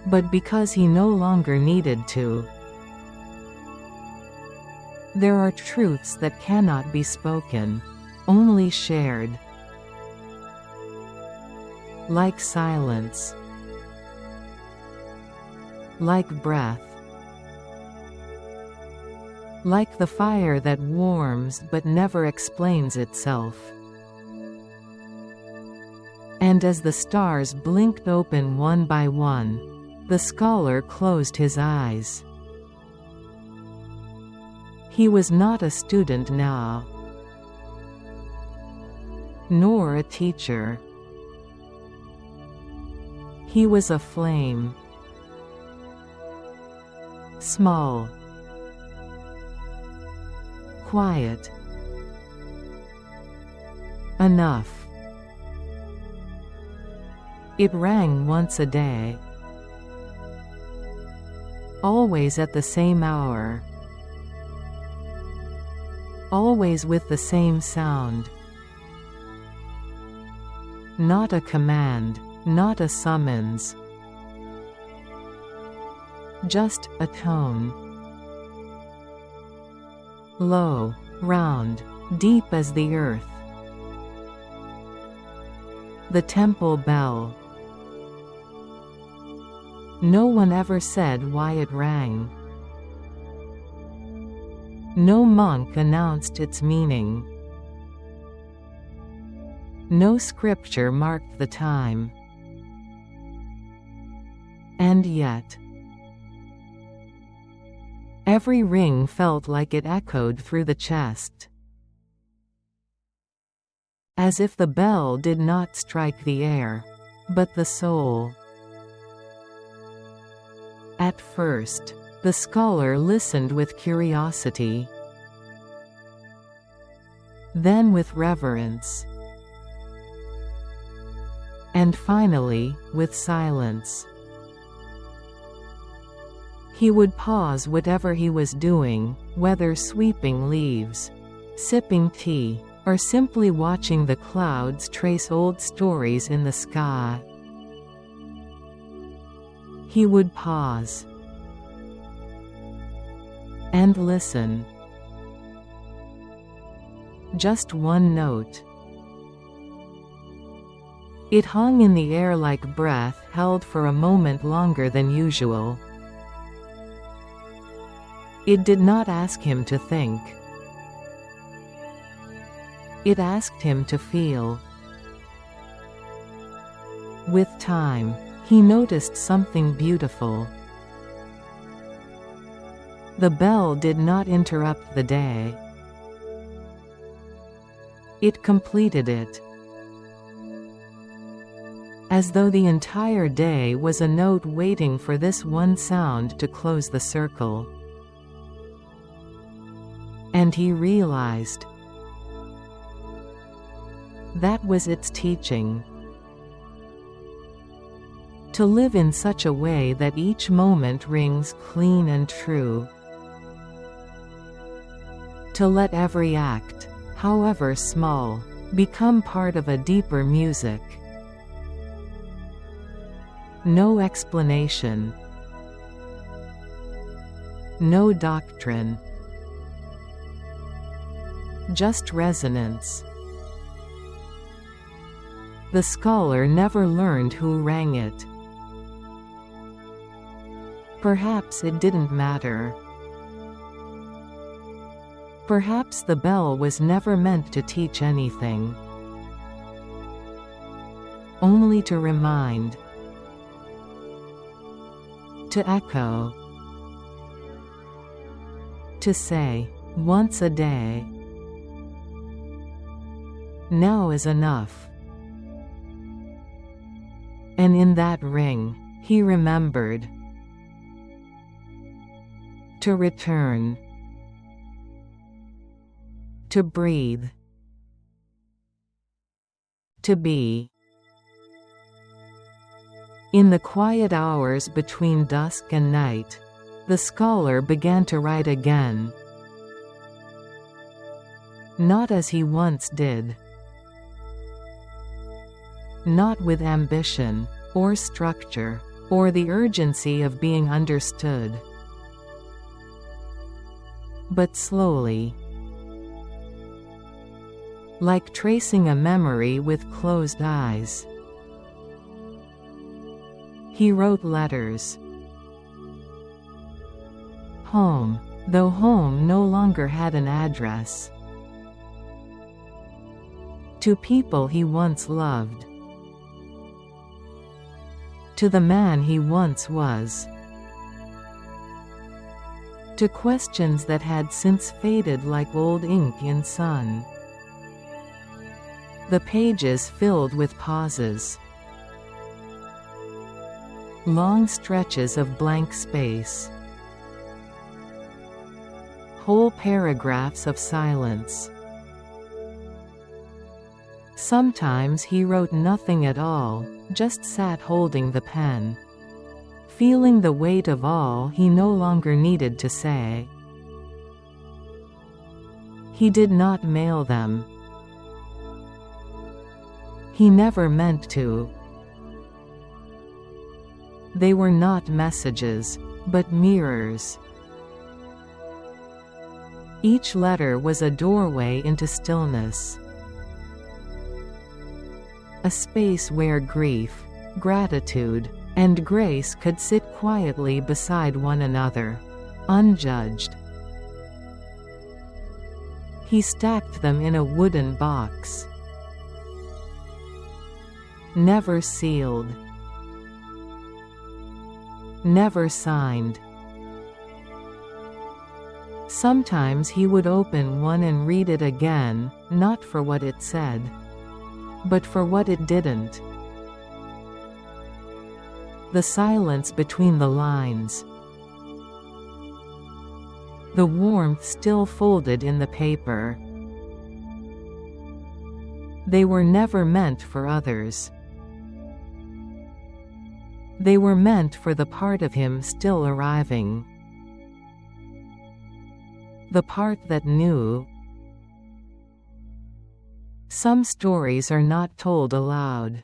but because he no longer needed to. There are truths that cannot be spoken, only shared. like silence, like breath, like the fire that warms but never explains itself. And as the stars blinked open one by one, the scholar closed his eyes. He was not a student now, nor a teacher. He was a flame, small, quiet, enough. It rang once a day, always at the same hour, always with the same sound. Not a command, not a summons, just a tone. Low, round, deep as the earth. The temple bell. No one ever said why it rang. No monk announced its meaning. No scripture marked the time. And yet, every ring felt like it echoed through the chest, as if the bell did not strike the air, but the soul. At first, the scholar listened with curiosity, then with reverence, and finally, with silence. He would pause whatever he was doing, whether sweeping leaves, sipping tea, or simply watching the clouds trace old stories in the sky. He would pause and listen. Just one note. It hung in the air like breath held for a moment longer than usual. It did not ask him to think. It asked him to feel. With time, he noticed something beautiful. The bell did not interrupt the day. It completed it. As though the entire day was a note waiting for this one sound to close the circle. And he realized that was its teaching. To live in such a way that each moment rings clean and true. To let every act, however small, become part of a deeper music. No explanation. No doctrine. Just resonance. The scholar never learned who rang it. Perhaps it didn't matter. Perhaps the bell was never meant to teach anything. Only to remind. To echo. To say, once a day, now is enough. And in that ring, he remembered to return, to breathe, to be. In the quiet hours between dusk and night, the scholar began to write again. Not as he once did. Not with ambition, or structure, or the urgency of being understood. But slowly. Like tracing a memory with closed eyes. He wrote letters. Home, though home no longer had an address. To people he once loved. To the man he once was. To questions that had since faded like old ink in sun. The pages filled with pauses. Long stretches of blank space. Whole paragraphs of silence. Sometimes he wrote nothing at all, just sat holding the pen, feeling the weight of all he no longer needed to say. He did not mail them. He never meant to. They were not messages, but mirrors. Each letter was a doorway into stillness. A space where grief, gratitude, and grace could sit quietly beside one another, unjudged. He stacked them in a wooden box. Never sealed. Never signed. Sometimes he would open one and read it again, not for what it said, but for what it didn't. The silence between the lines. The warmth still folded in the paper. They were never meant for others. They were meant for the part of him still arriving. The part that knew. Some stories are not told aloud.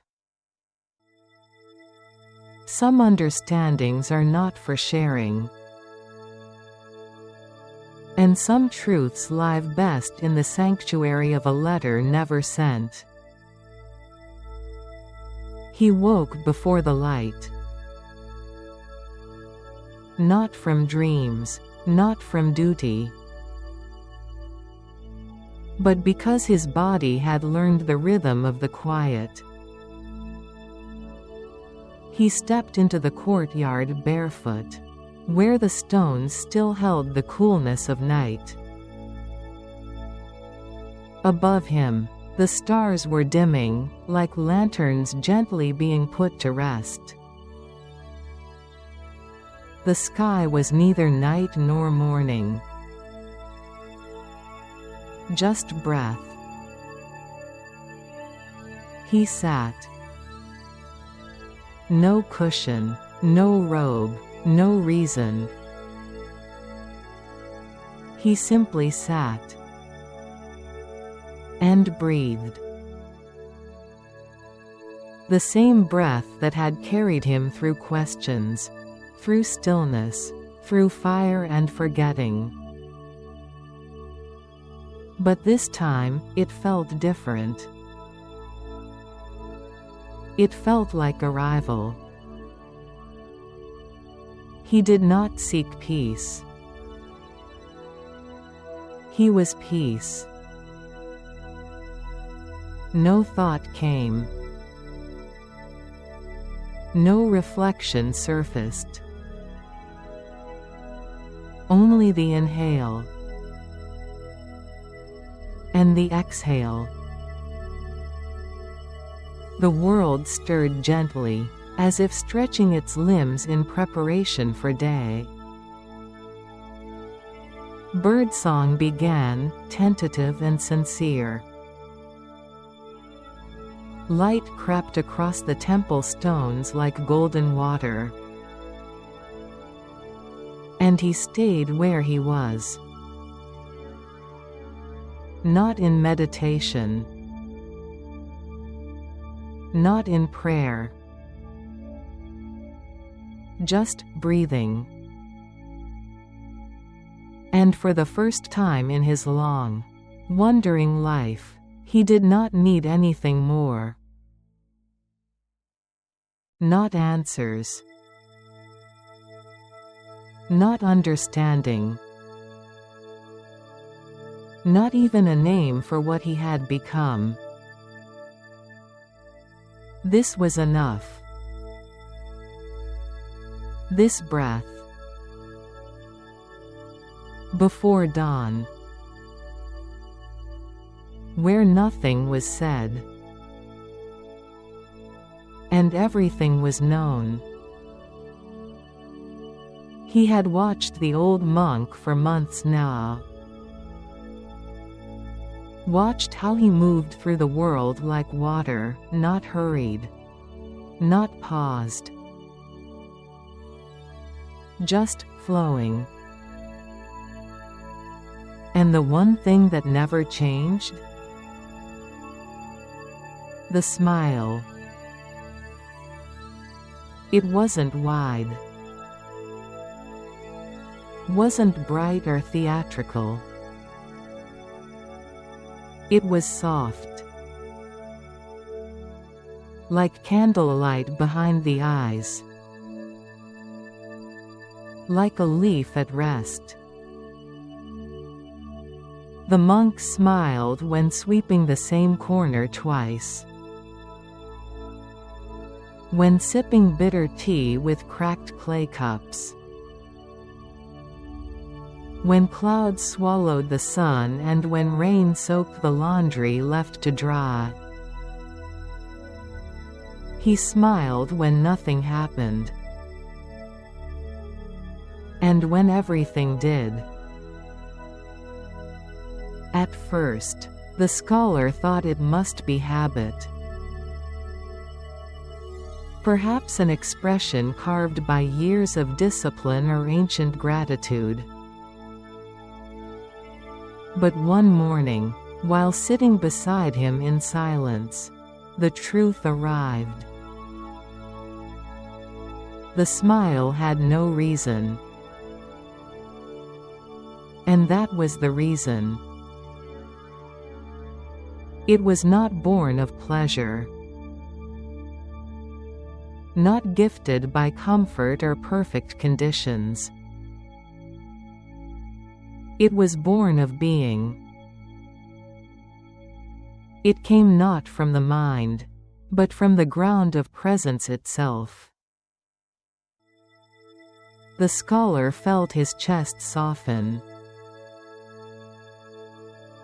Some understandings are not for sharing. And some truths live best in the sanctuary of a letter never sent. He woke before the light. Not from dreams, not from duty, but because his body had learned the rhythm of the quiet. He stepped into the courtyard barefoot, where the stones still held the coolness of night. Above him, the stars were dimming, like lanterns gently being put to rest. The sky was neither night nor morning. Just breath. He sat. No cushion, no robe, no reason. He simply sat. And breathed. The same breath that had carried him through questions, through stillness, through fire and forgetting. But this time, it felt different. It felt like arrival. He did not seek peace. He was peace. No thought came. No reflection surfaced. Only the inhale and the exhale. The world stirred gently, as if stretching its limbs in preparation for day. Birdsong began, tentative and sincere. Light crept across the temple stones like golden water. And he stayed where he was. Not in meditation. Not in prayer. Just breathing. And for the first time in his long, wandering life, he did not need anything more. Not answers. Not understanding. Not even a name for what he had become. This was enough. This breath. Before dawn. Where nothing was said. And everything was known. He had watched the old monk for months now. Watched how he moved through the world like water, not hurried. Not paused. Just flowing. And the one thing that never changed? The smile. It wasn't wide. Wasn't bright or theatrical. It was soft. Like candlelight behind the eyes. Like a leaf at rest. The monk smiled when sweeping the same corner twice. When sipping bitter tea with cracked clay cups. When clouds swallowed the sun and when rain soaked the laundry left to dry. He smiled when nothing happened. And when everything did. At first, the scholar thought it must be habit. Perhaps an expression carved by years of discipline or ancient gratitude. But one morning, while sitting beside him in silence, the truth arrived. The smile had no reason. And that was the reason. It was not born of pleasure. Not gifted by comfort or perfect conditions. It was born of being. It came not from the mind, but from the ground of presence itself. The scholar felt his chest soften.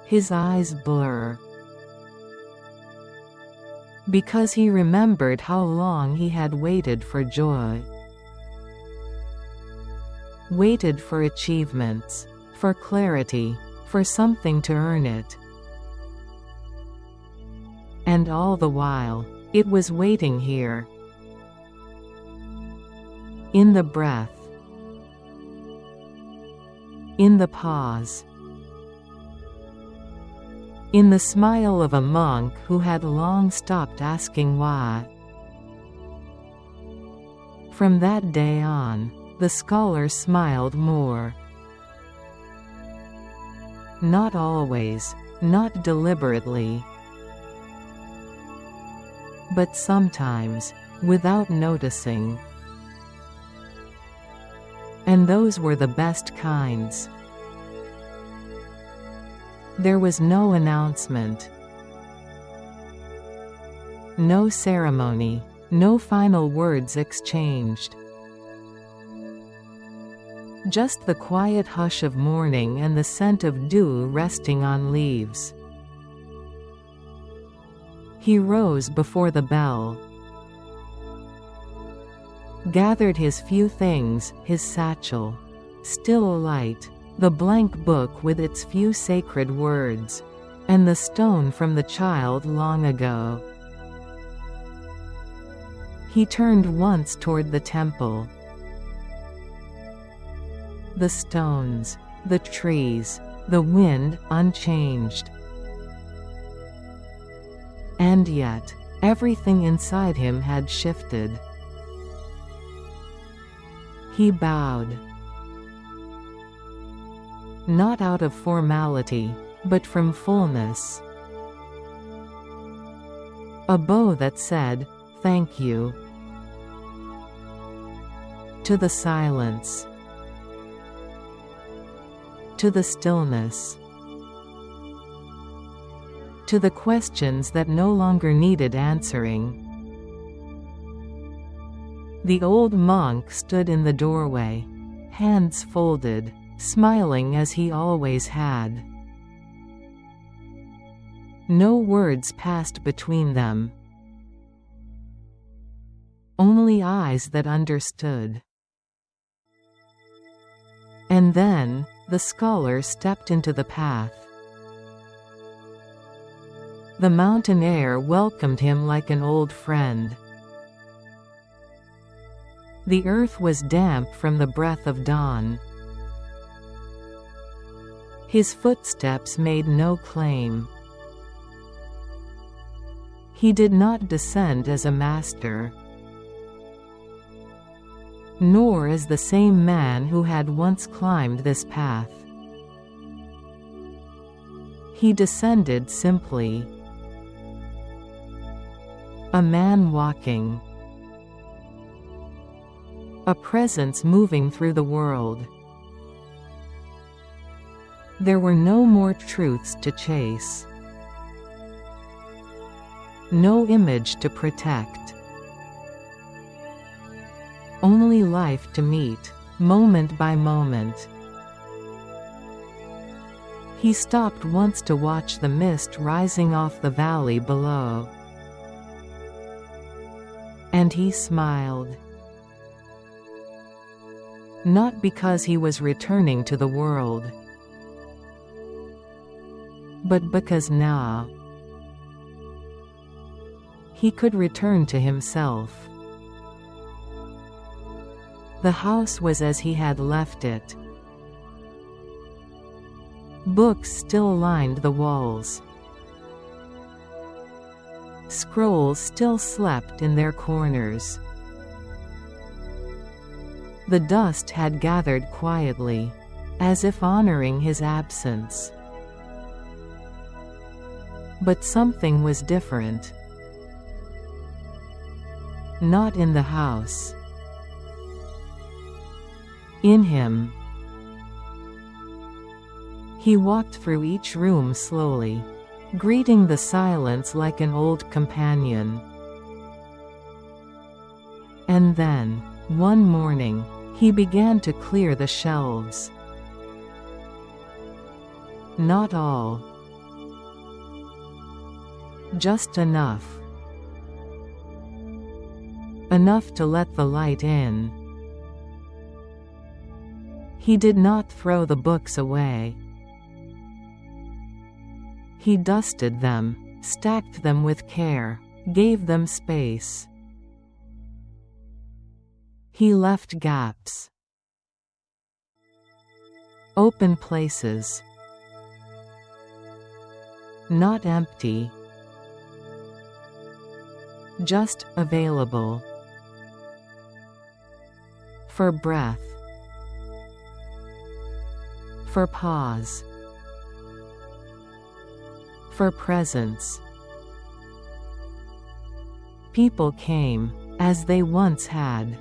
His eyes blur. Because he remembered how long he had waited for joy. Waited for achievements, for clarity, for something to earn it. And all the while, it was waiting here. In the breath. In the pause. In the smile of a monk who had long stopped asking why. From that day on, the scholar smiled more. Not always, not deliberately. But sometimes, without noticing. And those were the best kinds. There was no announcement. No ceremony, no final words exchanged. Just the quiet hush of morning and the scent of dew resting on leaves. He rose before the bell. Gathered his few things, his satchel. Still alight. The blank book with its few sacred words. And the stone from the child long ago. He turned once toward the temple. The stones, the trees, the wind, unchanged. And yet, everything inside him had shifted. He bowed. Not out of formality, but from fullness. A bow that said, "Thank you." to the silence, to the stillness, to the questions that no longer needed answering. The old monk stood in the doorway, hands folded, smiling as he always had. No words passed between them, only eyes that understood. And then, the scholar stepped into the path. The mountain air welcomed him like an old friend. The earth was damp from the breath of dawn. His footsteps made no claim. He did not descend as a master, nor as the same man who had once climbed this path. He descended simply, a man walking, a presence moving through the world. There were no more truths to chase, no image to protect, only life to meet, moment by moment. He stopped once to watch the mist rising off the valley below, and he smiled. Not because he was returning to the world, but because now he could return to himself. The house was as he had left it. Books still lined the walls. Scrolls still slept in their corners. The dust had gathered quietly, as if honoring his absence. But something was different. Not in the house. In him. He walked through each room slowly, greeting the silence like an old companion. And then, one morning, he began to clear the shelves. Not all. Just enough. Enough to let the light in. He did not throw the books away. He dusted them, stacked them with care, gave them space. He left gaps. Open places. Not empty. Just available. For breath. For pause. For presence. People came, as they once had.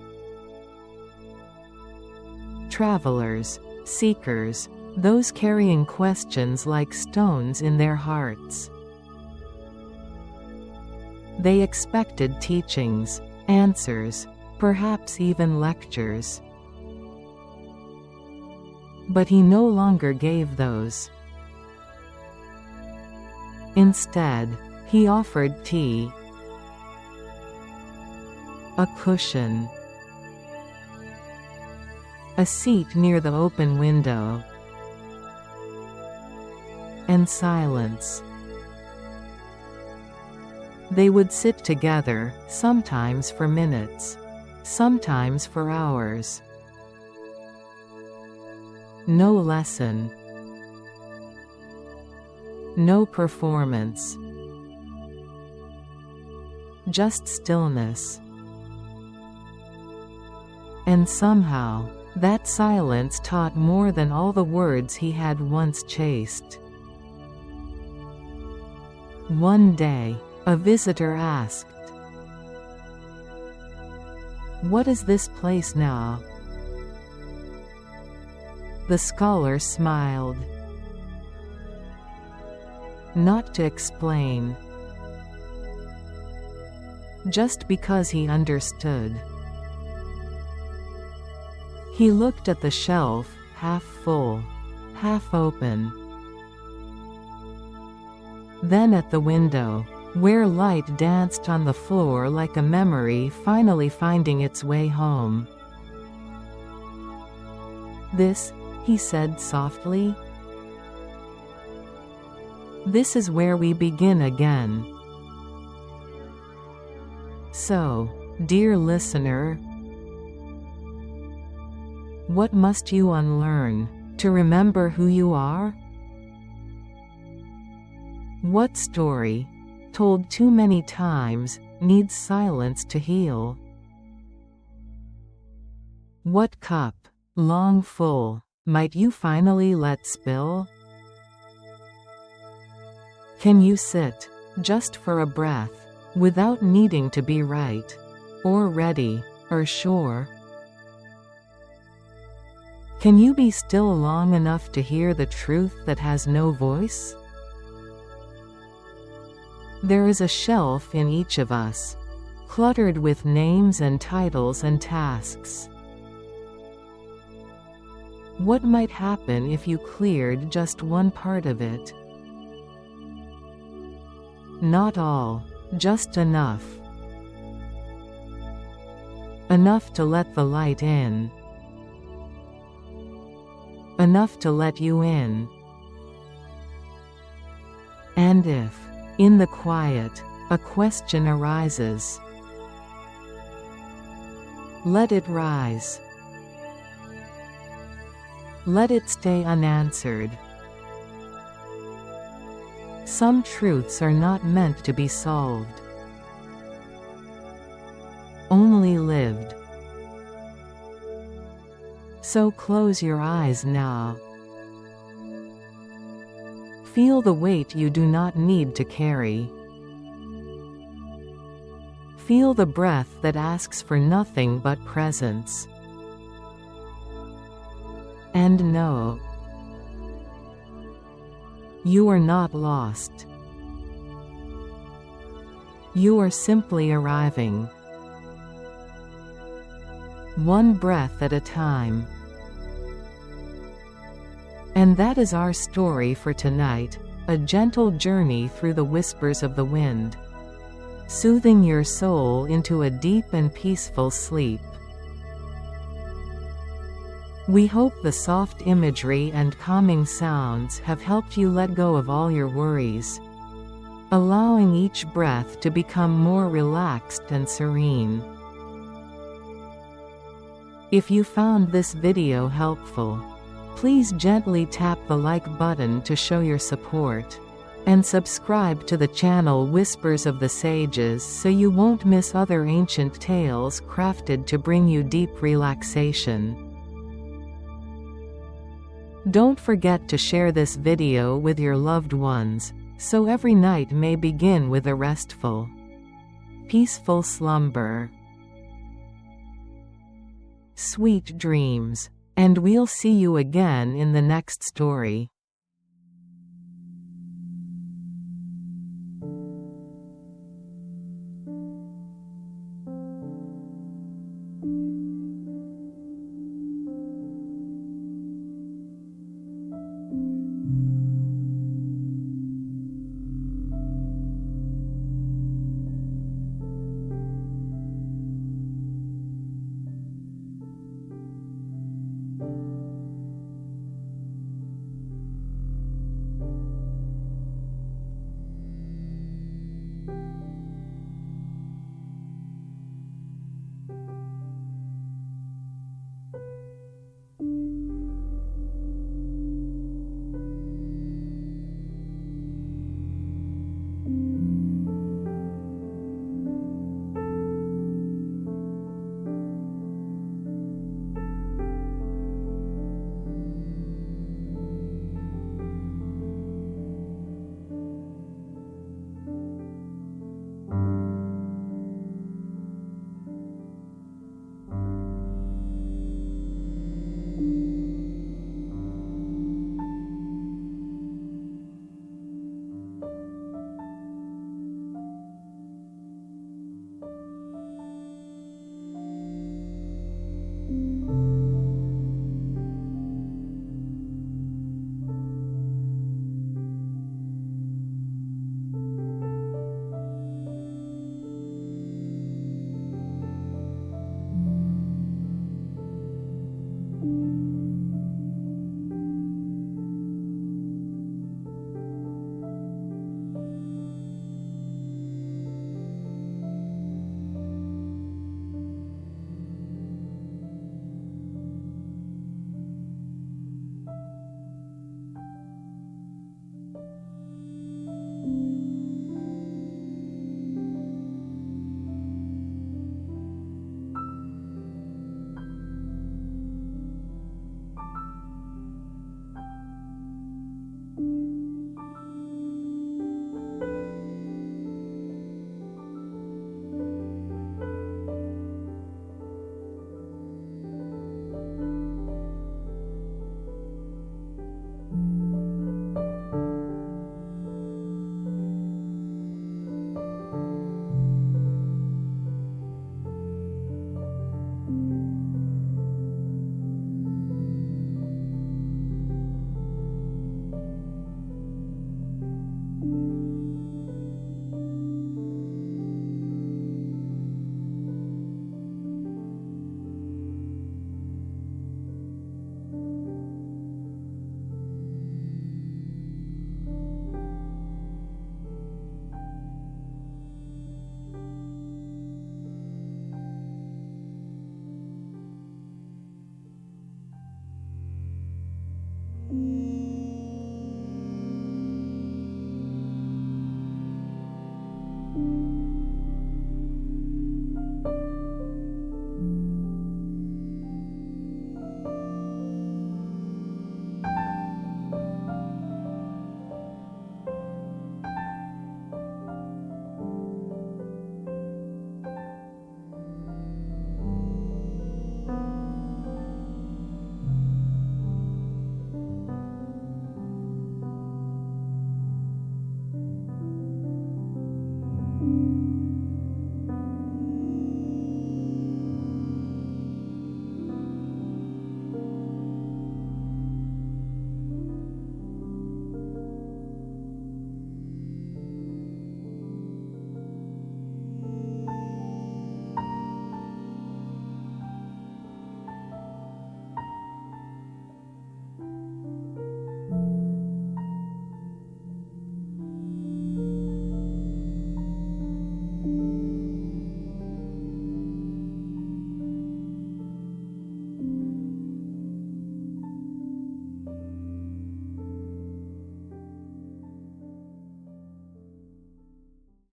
Travelers, seekers, those carrying questions like stones in their hearts. They expected teachings, answers, perhaps even lectures. But he no longer gave those. Instead, he offered tea, a cushion, a seat near the open window, and silence. They would sit together, sometimes for minutes, sometimes for hours. No lesson. No performance. Just stillness. And somehow, that silence taught more than all the words he had once chased. One day, a visitor asked, "What is this place now?" The scholar smiled. Not to explain. Just because he understood. He looked at the shelf, half full, half open. Then at the window, where light danced on the floor like a memory finally finding its way home. "This," he said softly. "This is where we begin again." So, dear listener, what must you unlearn to remember who you are? What story, told too many times, needs silence to heal? What cup, long full, might you finally let spill? Can you sit, just for a breath, without needing to be right, or ready, or sure? Can you be still long enough to hear the truth that has no voice? There is a shelf in each of us, cluttered with names and titles and tasks. What might happen if you cleared just one part of it? Not all, just enough. Enough to let the light in. Enough to let you in. And if, in the quiet, a question arises, let it rise. Let it stay unanswered. Some truths are not meant to be solved, only lived. So close your eyes now. Feel the weight you do not need to carry. Feel the breath that asks for nothing but presence. And know, you are not lost. You are simply arriving, one breath at a time. And that is our story for tonight, a gentle journey through the whispers of the wind, soothing your soul into a deep and peaceful sleep. We hope the soft imagery and calming sounds have helped you let go of all your worries, allowing each breath to become more relaxed and serene. If you found this video helpful, please gently tap the like button to show your support, and subscribe to the channel Whispers of the Sages so you won't miss other ancient tales crafted to bring you deep relaxation. Don't forget to share this video with your loved ones, so every night may begin with a restful, peaceful slumber. Sweet dreams, and we'll see you again in the next story.